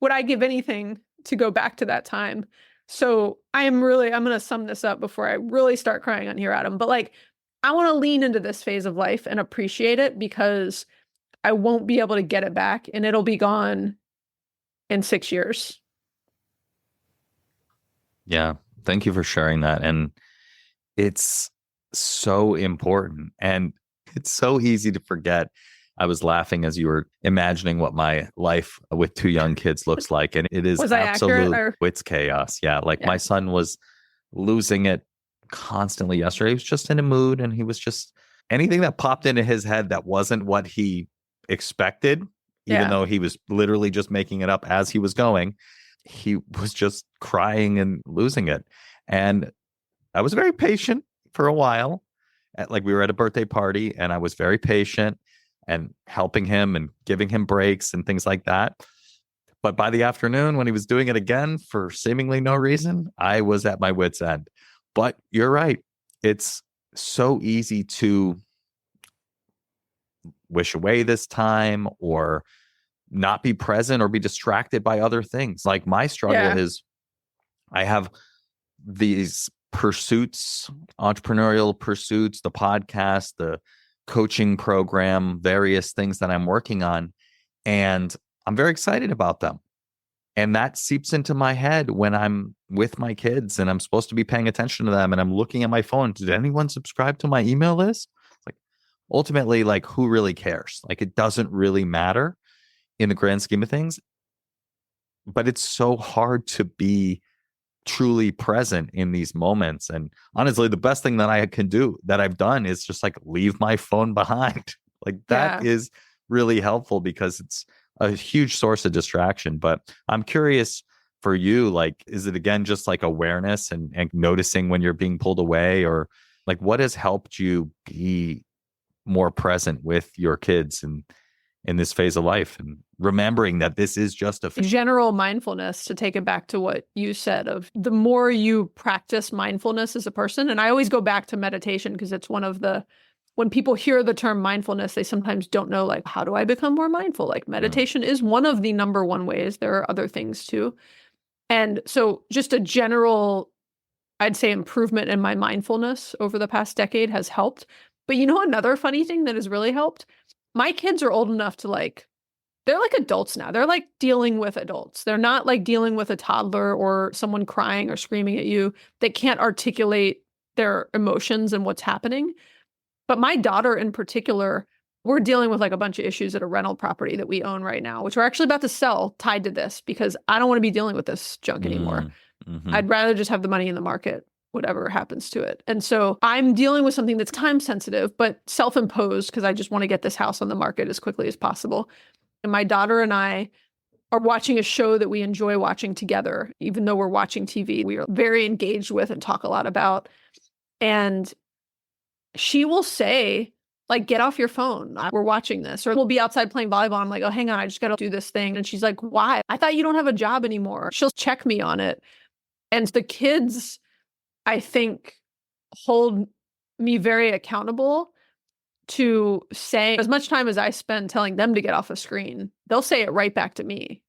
would I give anything to go back to that time? So I'm going to sum this up before I really start crying on here, Adam. But like, I want to lean into this phase of life and appreciate it, because I won't be able to get it back, and it'll be gone in 6 years. Yeah. Thank you for sharing that. And it's so important, and it's so easy to forget. I was laughing as you were imagining what my life with 2 young kids looks like. And it is it's chaos. Yeah. Like my son was losing it constantly yesterday. He was just in a mood, and he was just, anything that popped into his head that wasn't what he expected, even though he was literally just making it up as he was going, he was just crying and losing it. And I was very patient for a while. Like, we were at a birthday party, and I was very patient and helping him and giving him breaks and things like that. But by the afternoon, when he was doing it again for seemingly no reason, I was at my wit's end. But you're right. It's so easy to wish away this time, or not be present, or be distracted by other things. Like, my struggle is, I have these pursuits, entrepreneurial pursuits, the podcast, the coaching program, various things that I'm working on, and I'm very excited about them. And that seeps into my head when I'm with my kids and I'm supposed to be paying attention to them, and I'm looking at my phone. Did anyone subscribe to my email list? Like, ultimately, like, who really cares? Like, it doesn't really matter in the grand scheme of things. But it's so hard to be truly present in these moments. And honestly, the best thing that I can do, that I've done, is just like leave my phone behind. Like, that is really helpful, because it's a huge source of distraction. But I'm curious for you, like, is it again just like awareness and noticing when you're being pulled away, or like, what has helped you be more present with your kids and in this phase of life, and remembering that this is just a general mindfulness, to take it back to what you said, of the more you practice mindfulness as a person. And I always go back to meditation, because it's one of the, when people hear the term mindfulness, they sometimes don't know, like, how do I become more mindful? Like, meditation is one of the number one ways. There are other things too. And so just a general, I'd say, improvement in my mindfulness over the past decade has helped. But you know, another funny thing that has really helped, my kids are old enough to like they're like adults now. They're like dealing with adults. They're not like dealing with a toddler or someone crying or screaming at you. They can't articulate their emotions and what's happening. But my daughter in particular, we're dealing with like a bunch of issues at a rental property that we own right now, which we're actually about to sell tied to this because I don't want to be dealing with this junk anymore. Mm-hmm. I'd rather just have the money in the market, whatever happens to it. And so I'm dealing with something that's time sensitive, but self-imposed because I just want to get this house on the market as quickly as possible. And my daughter and I are watching a show that we enjoy watching together, even though we're watching TV. We are very engaged with and talk a lot about. And she will say, like, get off your phone. We're watching this. Or we'll be outside playing volleyball. I'm like, oh, hang on, I just got to do this thing. And she's like, why? I thought you don't have a job anymore. She'll check me on it. And the kids, I think, hold me very accountable to say as much time as I spend telling them to get off a screen, they'll say it right back to me.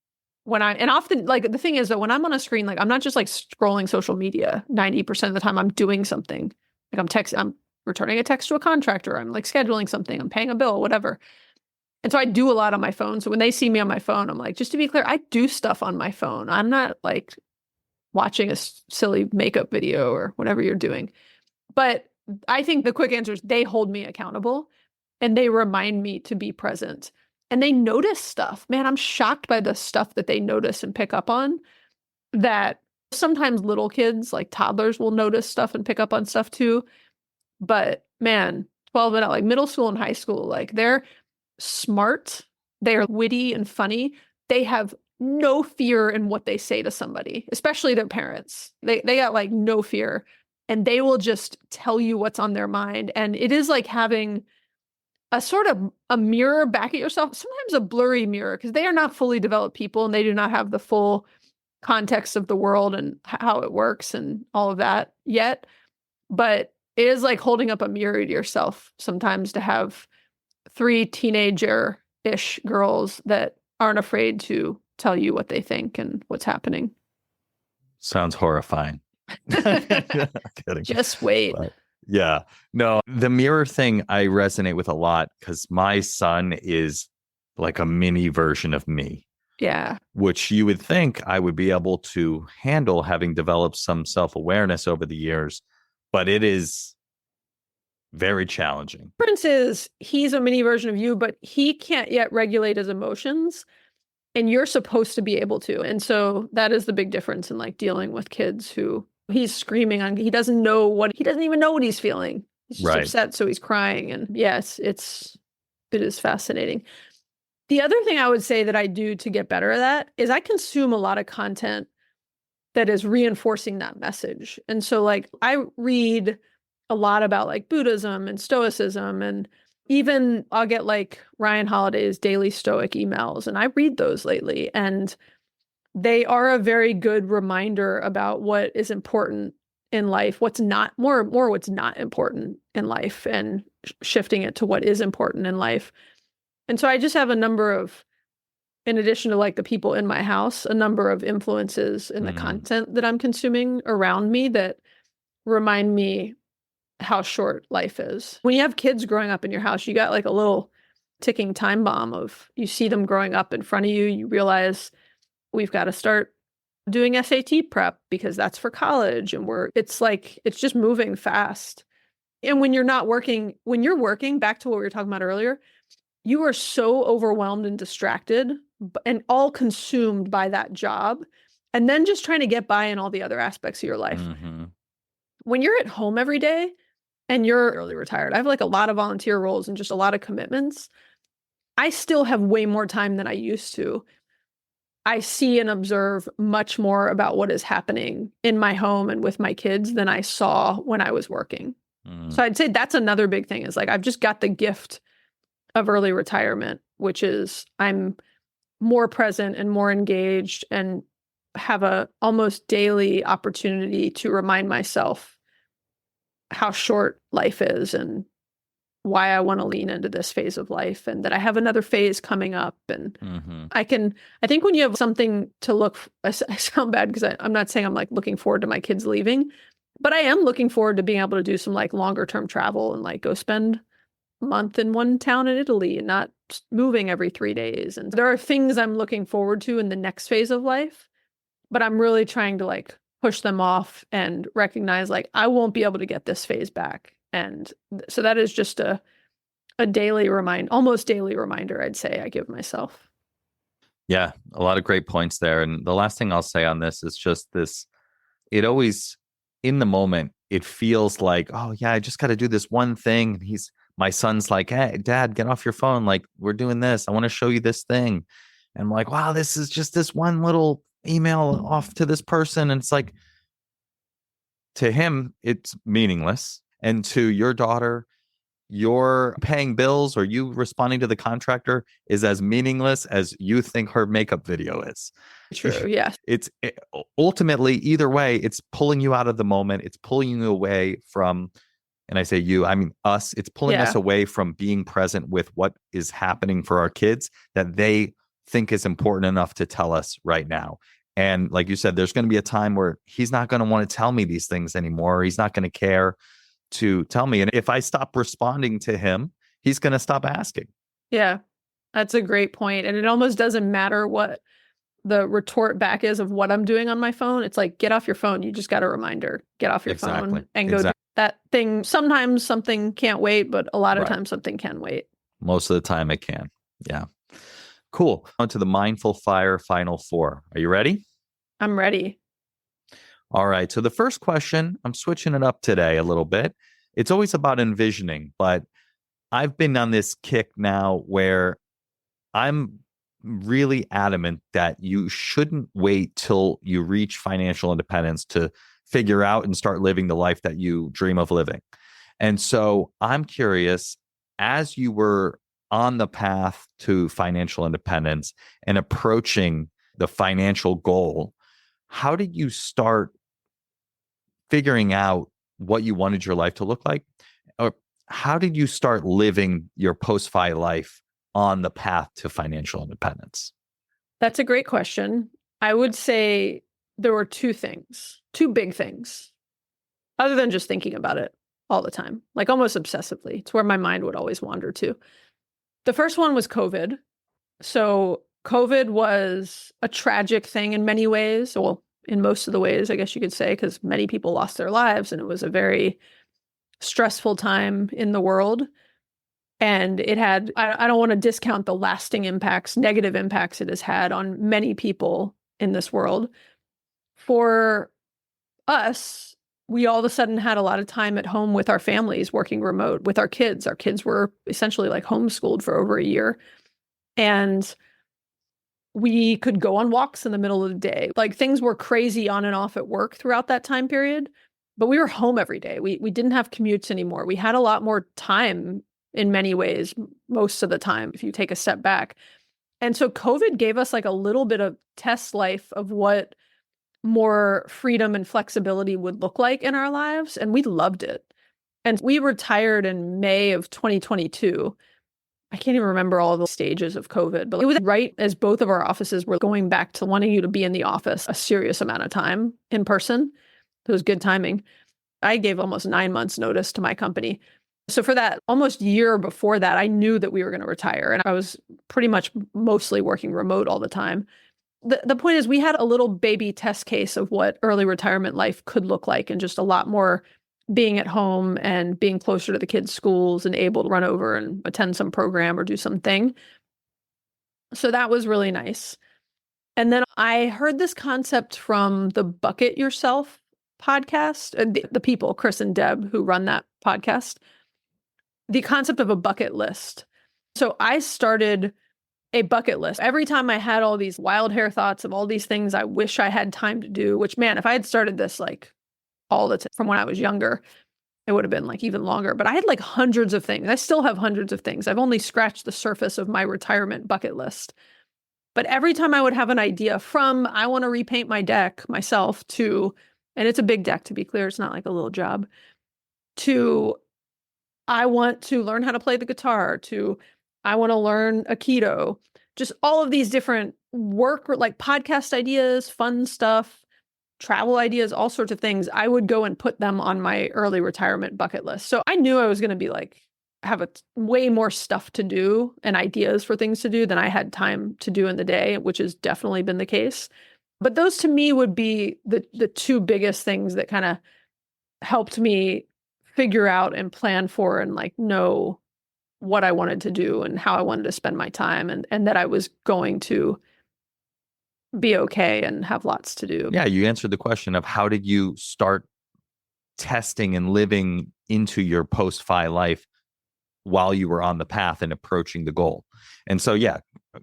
And often, like, the thing is that when I'm on a screen, like, I'm not just like scrolling social media 90% of the time. I'm doing something. Like I'm returning a text to a contractor. I'm like scheduling something. I'm paying a bill, whatever. And so I do a lot on my phone. So when they see me on my phone, I'm like, just to be clear, I do stuff on my phone. I'm not like watching a silly makeup video or whatever you're doing. But I think the quick answer is they hold me accountable and they remind me to be present. And they notice stuff. Man, I'm shocked by the stuff that they notice and pick up on that sometimes little kids, like toddlers, will notice stuff and pick up on stuff too. But man, 12 and out, like middle school and high school, like they're smart. They're witty and funny. They have no fear in what they say to somebody, especially their parents. They got like no fear. And they will just tell you what's on their mind. And it is like having a sort of a mirror back at yourself, sometimes a blurry mirror, because they are not fully developed people and they do not have the full context of the world and how it works and all of that yet. But it is like holding up a mirror to yourself sometimes to have 3 teenager-ish girls that aren't afraid to tell you what they think and what's happening. Sounds horrifying. Kidding. Just wait. But, yeah. No, the mirror thing I resonate with a lot because my son is like a mini version of me. Yeah. Which you would think I would be able to handle, having developed some self-awareness over the years, but it is very challenging. The difference is he's a mini version of you, but he can't yet regulate his emotions. And you're supposed to be able to. And so that is the big difference in like dealing with kids who he's screaming on. He doesn't even know what he's feeling. He's just upset. So he's crying. And yes, it is fascinating. The other thing I would say that I do to get better at that is I consume a lot of content that is reinforcing that message. And so like I read a lot about like Buddhism and Stoicism, and even I'll get like Ryan Holiday's daily Stoic emails, and I read those lately, and they are a very good reminder about what is important in life, what's not what's not important in life, and shifting it to what is important in life. And so I just have a number of, in addition to like the people in my house, a number of influences in the content that I'm consuming around me that remind me how short life is. When you have kids growing up in your house, you got like a little ticking time bomb of you see them growing up in front of you. You realize we've got to start doing SAT prep because that's for college. And it's just moving fast. And when you're working, back to what we were talking about earlier, you are so overwhelmed and distracted and all consumed by that job. And then just trying to get by in all the other aspects of your life. Mm-hmm. When you're at home every day and you're early retired, I have like a lot of volunteer roles and just a lot of commitments. I still have way more time than I used to. I see and observe much more about what is happening in my home and with my kids than I saw when I was working. Mm. So I'd say that's another big thing is like, I've just got the gift of early retirement, which is I'm more present and more engaged and have a almost daily opportunity to remind myself how short life is and why I want to lean into this phase of life and that I have another phase coming up. And I think when you have something to I sound bad because I'm not saying I'm like looking forward to my kids leaving, but I am looking forward to being able to do some like longer term travel and like go spend month in one town in Italy and not moving every 3 days. And there are things I'm looking forward to in the next phase of life, but I'm really trying to like push them off and recognize like I won't be able to get this phase back. And so that is just a daily almost daily reminder, I'd say, I give myself. Yeah, a lot of great points there. And the last thing I'll say on this is just this, it always, in the moment, it feels like, oh yeah, I just got to do this one thing. And my son's like, hey, Dad, get off your phone. Like, we're doing this. I want to show you this thing. And I'm like, wow, this is just this one little email off to this person. And it's like, to him, it's meaningless. And to your daughter, your paying bills or you responding to the contractor is as meaningless as you think her makeup video is. True. Yeah. Ultimately, either way, it's pulling you out of the moment. It's pulling you away from, and I say you, I mean us, it's pulling us away from being present with what is happening for our kids that they think is important enough to tell us right now. And like you said, there's going to be a time where he's not going to want to tell me these things anymore. He's not going to care to tell me. And if I stop responding to him, he's going to stop asking. Yeah, that's a great point. And it almost doesn't matter what the retort back is of what I'm doing on my phone. It's like, get off your phone. You just got a reminder. Get off your phone and go do that thing. Sometimes something can't wait, but a lot of times something can wait. Most of the time it can. Yeah. Cool. On to the Mindful Fire Final Four. Are you ready? I'm ready. All right. So the first question, I'm switching it up today a little bit. It's always about envisioning, but I've been on this kick now where I'm really adamant that you shouldn't wait till you reach financial independence to figure out and start living the life that you dream of living. And so I'm curious, as you were on the path to financial independence and approaching the financial goal, how did you start figuring out what you wanted your life to look like? Or how did you start living your post-fi life on the path to financial independence? That's a great question. I would say there were two big things, other than just thinking about it all the time, like almost obsessively. It's where my mind would always wander to. The first one was COVID. So COVID was a tragic thing in many ways. Well, in most of the ways, I guess you could say, because many people lost their lives and it was a very stressful time in the world. And it had, I don't want to discount the lasting impacts, negative impacts it has had on many people in this world. For us, we all of a sudden had a lot of time at home with our families, working remote with our kids. Our kids were essentially like homeschooled for over a year. And we could go on walks in the middle of the day. Like things were crazy on and off at work throughout that time period, but we were home every day. We didn't have commutes anymore. We had a lot more time in many ways, most of the time, if you take a step back. And so COVID gave us like a little bit of test life of what more freedom and flexibility would look like in our lives. And we loved it. And we retired in May of 2022. I can't even remember all the stages of COVID, but it was right as both of our offices were going back to wanting you to be in the office a serious amount of time in person. It was good timing. I gave almost 9 months notice to my company. So for that almost year before that, I knew that we were going to retire. And I was pretty much mostly working remote all the time. The point is we had a little baby test case of what early retirement life could look like, and just a lot more being at home and being closer to the kids' schools and able to run over and attend some program or do something. So that was really nice. And then I heard this concept from the Bucket Yourself podcast, the people, Chris and Deb, who run that podcast, the concept of a bucket list. So I started a bucket list. Every time I had all these wild hair thoughts of all these things I wish I had time to do, which, man, if I had started this like all the time from when I was younger, it would have been like even longer. But I had like hundreds of things. I still have hundreds of things. I've only scratched the surface of my retirement bucket list. But every time I would have an idea, from I want to repaint my deck myself to, and it's a big deck to be clear, it's not like a little job, to I want to learn how to play the guitar, to I want to learn Aikido, just all of these different work, like podcast ideas, fun stuff, travel ideas, all sorts of things. I would go and put them on my early retirement bucket list. So I knew I was going to be like, have way more stuff to do and ideas for things to do than I had time to do in the day, which has definitely been the case. But those to me would be the two biggest things that kind of helped me figure out and plan for and like know what I wanted to do and how I wanted to spend my time, and that I was going to be okay and have lots to do. Yeah, you answered the question of how did you start testing and living into your post-FI life while you were on the path and approaching the goal. And so, yeah,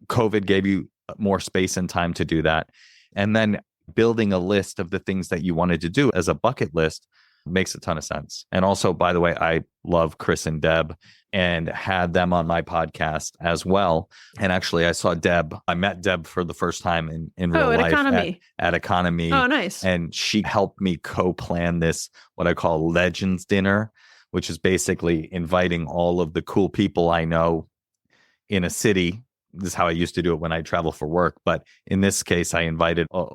COVID gave you more space and time to do that. And then building a list of the things that you wanted to do as a bucket list makes a ton of sense. And also, by the way, I love Chris and Deb and had them on my podcast as well. And actually, I met Deb for the first time in real life Economy. At Economy. Oh, nice. And she helped me co-plan this, what I call Legends Dinner, which is basically inviting all of the cool people I know in a city. This is how I used to do it when I travel for work. But in this case, I invited a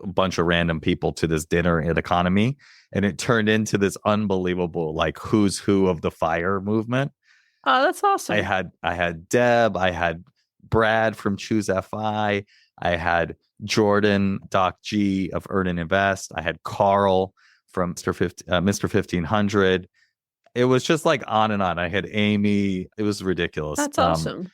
bunch of random people to this dinner at Economy. And it turned into this unbelievable, like, who's who of the FIRE movement. Oh, that's awesome. I had Deb, I had Brad from Choose FI, I had Jordan, Doc G of Earn and Invest, I had Carl from Mr. 1500. It was just like on and on. I had Amy. It was ridiculous. That's awesome.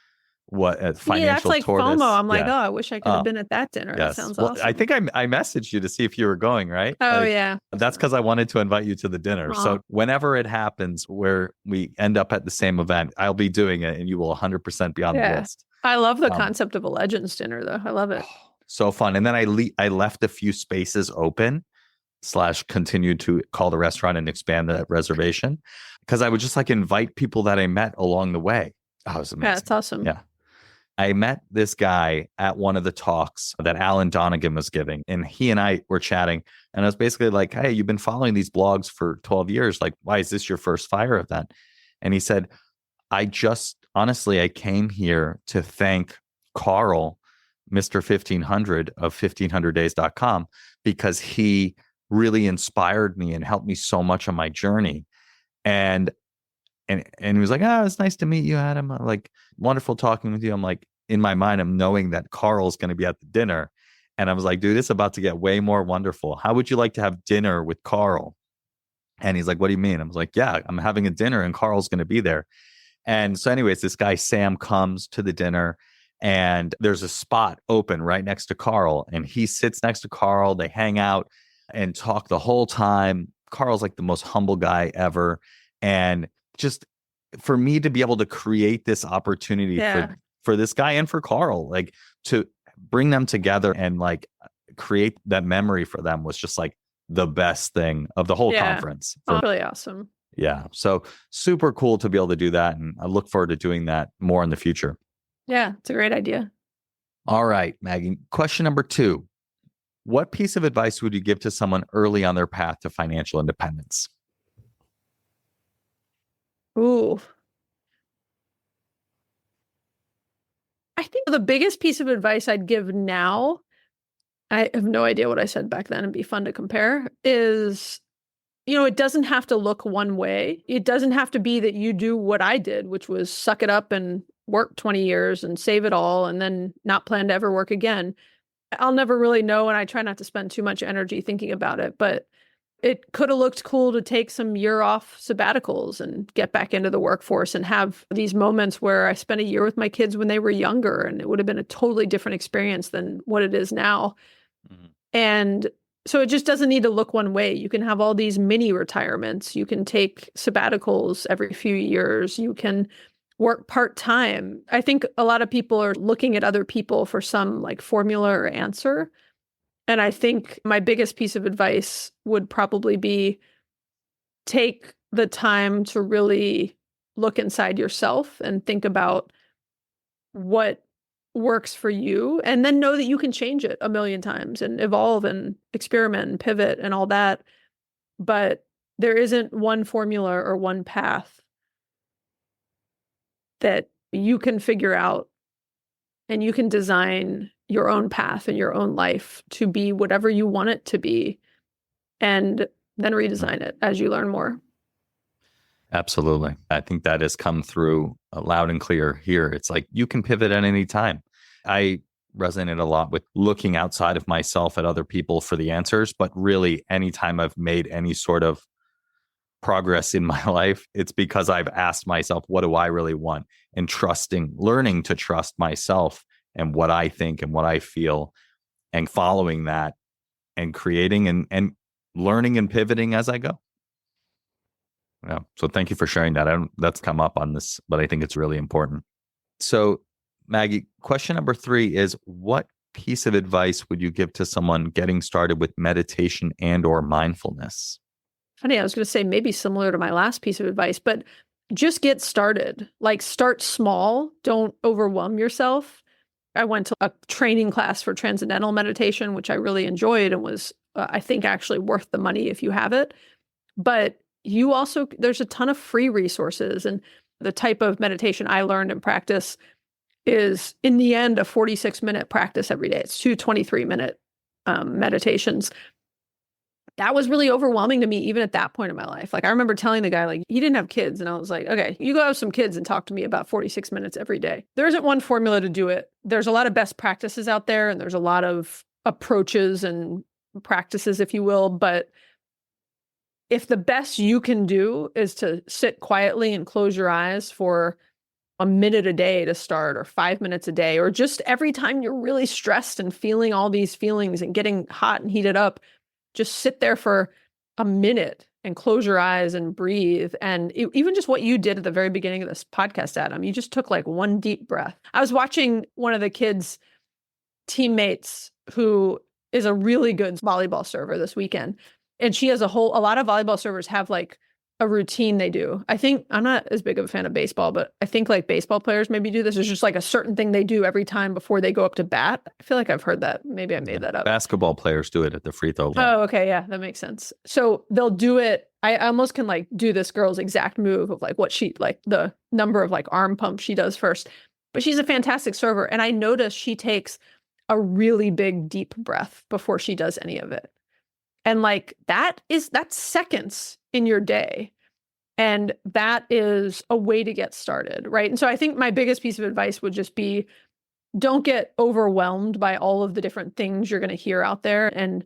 What financial that's like tortoise. FOMO. I'm like, oh, I wish I could have been at that dinner. Yes. That sounds well, awesome. I think I messaged you to see if you were going, right? Oh, like, yeah. That's because I wanted to invite you to the dinner. So whenever it happens where we end up at the same event, I'll be doing it and you will 100% be on the list. I love the concept of a Legends dinner, though. I love it. So fun. And then I left a few spaces open / continued to call the restaurant and expand the reservation because I would just like invite people that I met along the way. Oh, it was amazing. Yeah, that's awesome. Yeah. I met this guy at one of the talks that Alan Donegan was giving, and he and I were chatting, and I was basically like, hey, you've been following these blogs for 12 years. Like, why is this your first FIRE event? And he said, I came here to thank Carl, Mr. 1500 of 1500days.com, because he really inspired me and helped me so much on my journey. And he was like, it's nice to meet you, Adam. Like, wonderful talking with you. I'm like, in my mind, I'm knowing that Carl's going to be at the dinner. And I was like, dude, it's about to get way more wonderful. How would you like to have dinner with Carl? And he's like, what do you mean? I was like, yeah, I'm having a dinner and Carl's going to be there. And so anyways, this guy, Sam, comes to the dinner and there's a spot open right next to Carl. And he sits next to Carl. They hang out and talk the whole time. Carl's like the most humble guy ever. And just for me to be able to create this opportunity for this guy and for Carl, like to bring them together and like create that memory for them was just like the best thing of the whole conference. Really awesome. Yeah. So super cool to be able to do that. And I look forward to doing that more in the future. Yeah, it's a great idea. All right, Maggie. Question number 2. What piece of advice would you give to someone early on their path to financial independence? Ooh. I think the biggest piece of advice I'd give now, I have no idea what I said back then, and be fun to compare, is, it doesn't have to look one way. It doesn't have to be that you do what I did, which was suck it up and work 20 years and save it all and then not plan to ever work again. I'll never really know, and I try not to spend too much energy thinking about it, but it could have looked cool to take some year off sabbaticals and get back into the workforce and have these moments where I spent a year with my kids when they were younger, and it would have been a totally different experience than what it is now. Mm-hmm. And so it just doesn't need to look one way. You can have all these mini retirements. You can take sabbaticals every few years. You can work part-time. I think a lot of people are looking at other people for some like formula or answer. And I think my biggest piece of advice would probably be take the time to really look inside yourself and think about what works for you, and then know that you can change it a million times and evolve and experiment and pivot and all that. But there isn't one formula or one path that you can figure out, and you can design your own path and your own life to be whatever you want it to be, and then redesign it as you learn more. Absolutely. I think that has come through loud and clear here. It's like you can pivot at any time. I resonate a lot with looking outside of myself at other people for the answers, but really anytime I've made any sort of progress in my life, it's because I've asked myself, what do I really want? And learning to trust myself and what I think and what I feel, and following that and creating and learning and pivoting as I go. Yeah. So thank you for sharing that. That's come up on this, but I think it's really important. So Maggie, question number 3 is, what piece of advice would you give to someone getting started with meditation and or mindfulness? Funny, I was going to say maybe similar to my last piece of advice, but just get started. Like, start small. Don't overwhelm yourself. I went to a training class for transcendental meditation, which I really enjoyed and was, I think, actually worth the money if you have it. But there's a ton of free resources. And the type of meditation I learned and practice is, in the end, a 46-minute practice every day. It's 2 23-minute meditations. That was really overwhelming to me, even at that point in my life. Like, I remember telling the guy, like, he didn't have kids. And I was like, okay, you go have some kids and talk to me about 46 minutes every day. There isn't one formula to do it. There's a lot of best practices out there, and there's a lot of approaches and practices, if you will. But if the best you can do is to sit quietly and close your eyes for a minute a day to start, or 5 minutes a day, or just every time you're really stressed and feeling all these feelings and getting hot and heated up, just sit there for a minute and close your eyes and breathe. And even just what you did at the very beginning of this podcast, Adam, you just took like one deep breath. I was watching one of the kids' teammates who is a really good volleyball server this weekend. And she has a lot of volleyball servers have like a routine they do. I think, I'm not as big of a fan of baseball, but I think like baseball players maybe do this. It's just like a certain thing they do every time before they go up to bat. I feel like I've heard that. Maybe I made that up. Basketball players do it at the free throw line. Oh, okay. Yeah, that makes sense. So they'll do it. I almost can like do this girl's exact move of like the number of like arm pumps she does first. But she's a fantastic server. And I noticed she takes a really big, deep breath before she does any of it. And like that's seconds in your day. And that is a way to get started, right? And so I think my biggest piece of advice would just be, don't get overwhelmed by all of the different things you're going to hear out there and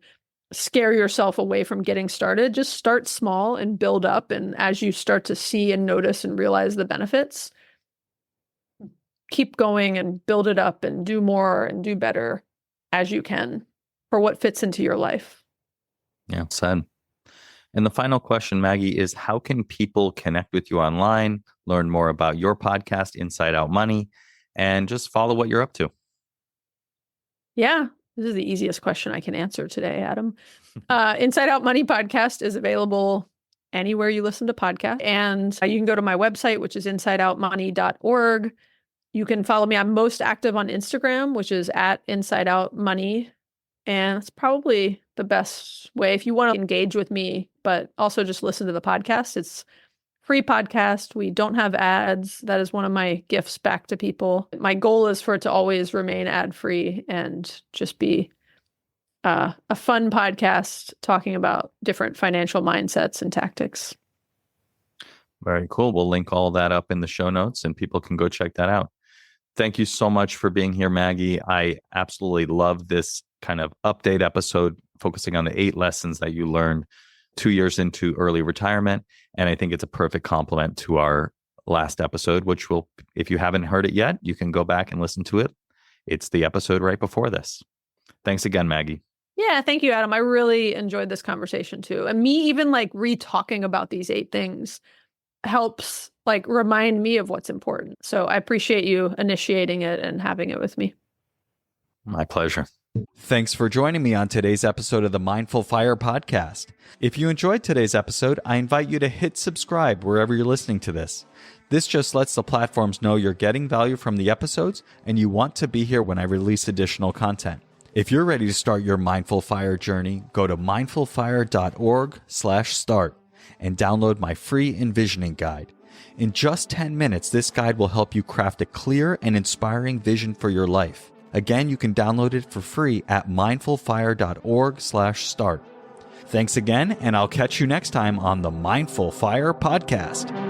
scare yourself away from getting started. Just start small and build up. And as you start to see and notice and realize the benefits, keep going and build it up and do more and do better as you can for what fits into your life. Yeah, said. And the final question, Maggie, is how can people connect with you online, learn more about your podcast, Inside Out Money, and just follow what you're up to? Yeah, this is the easiest question I can answer today, Adam. Inside Out Money podcast is available anywhere you listen to podcasts. And you can go to my website, which is insideoutmoney.org. You can follow me. I'm most active on Instagram, which is at insideoutmoney. And it's probably the best way if you want to engage with me, but also just listen to the podcast. It's free podcast. We don't have ads. That is one of my gifts back to people. My goal is for it to always remain ad-free and just be a fun podcast talking about different financial mindsets and tactics. Very cool. We'll link all that up in the show notes and people can go check that out. Thank you so much for being here, Maggie. I absolutely love this kind of update episode focusing on the 8 lessons that you learned 2 years into early retirement. And I think it's a perfect complement to our last episode, which will, if you haven't heard it yet, you can go back and listen to it. It's the episode right before this. Thanks again, Maggie. Yeah, thank you, Adam. I really enjoyed this conversation too. And me even like re-talking about these 8 things helps like remind me of what's important. So I appreciate you initiating it and having it with me. My pleasure. Thanks for joining me on today's episode of the Mindful Fire podcast. If you enjoyed today's episode, I invite you to hit subscribe wherever you're listening to this. This just lets the platforms know you're getting value from the episodes and you want to be here when I release additional content. If you're ready to start your Mindful Fire journey, go to mindfulfire.org/start and download my free envisioning guide. In just 10 minutes, this guide will help you craft a clear and inspiring vision for your life. Again, you can download it for free at mindfulfire.org/start. Thanks again, and I'll catch you next time on the Mindful Fire podcast.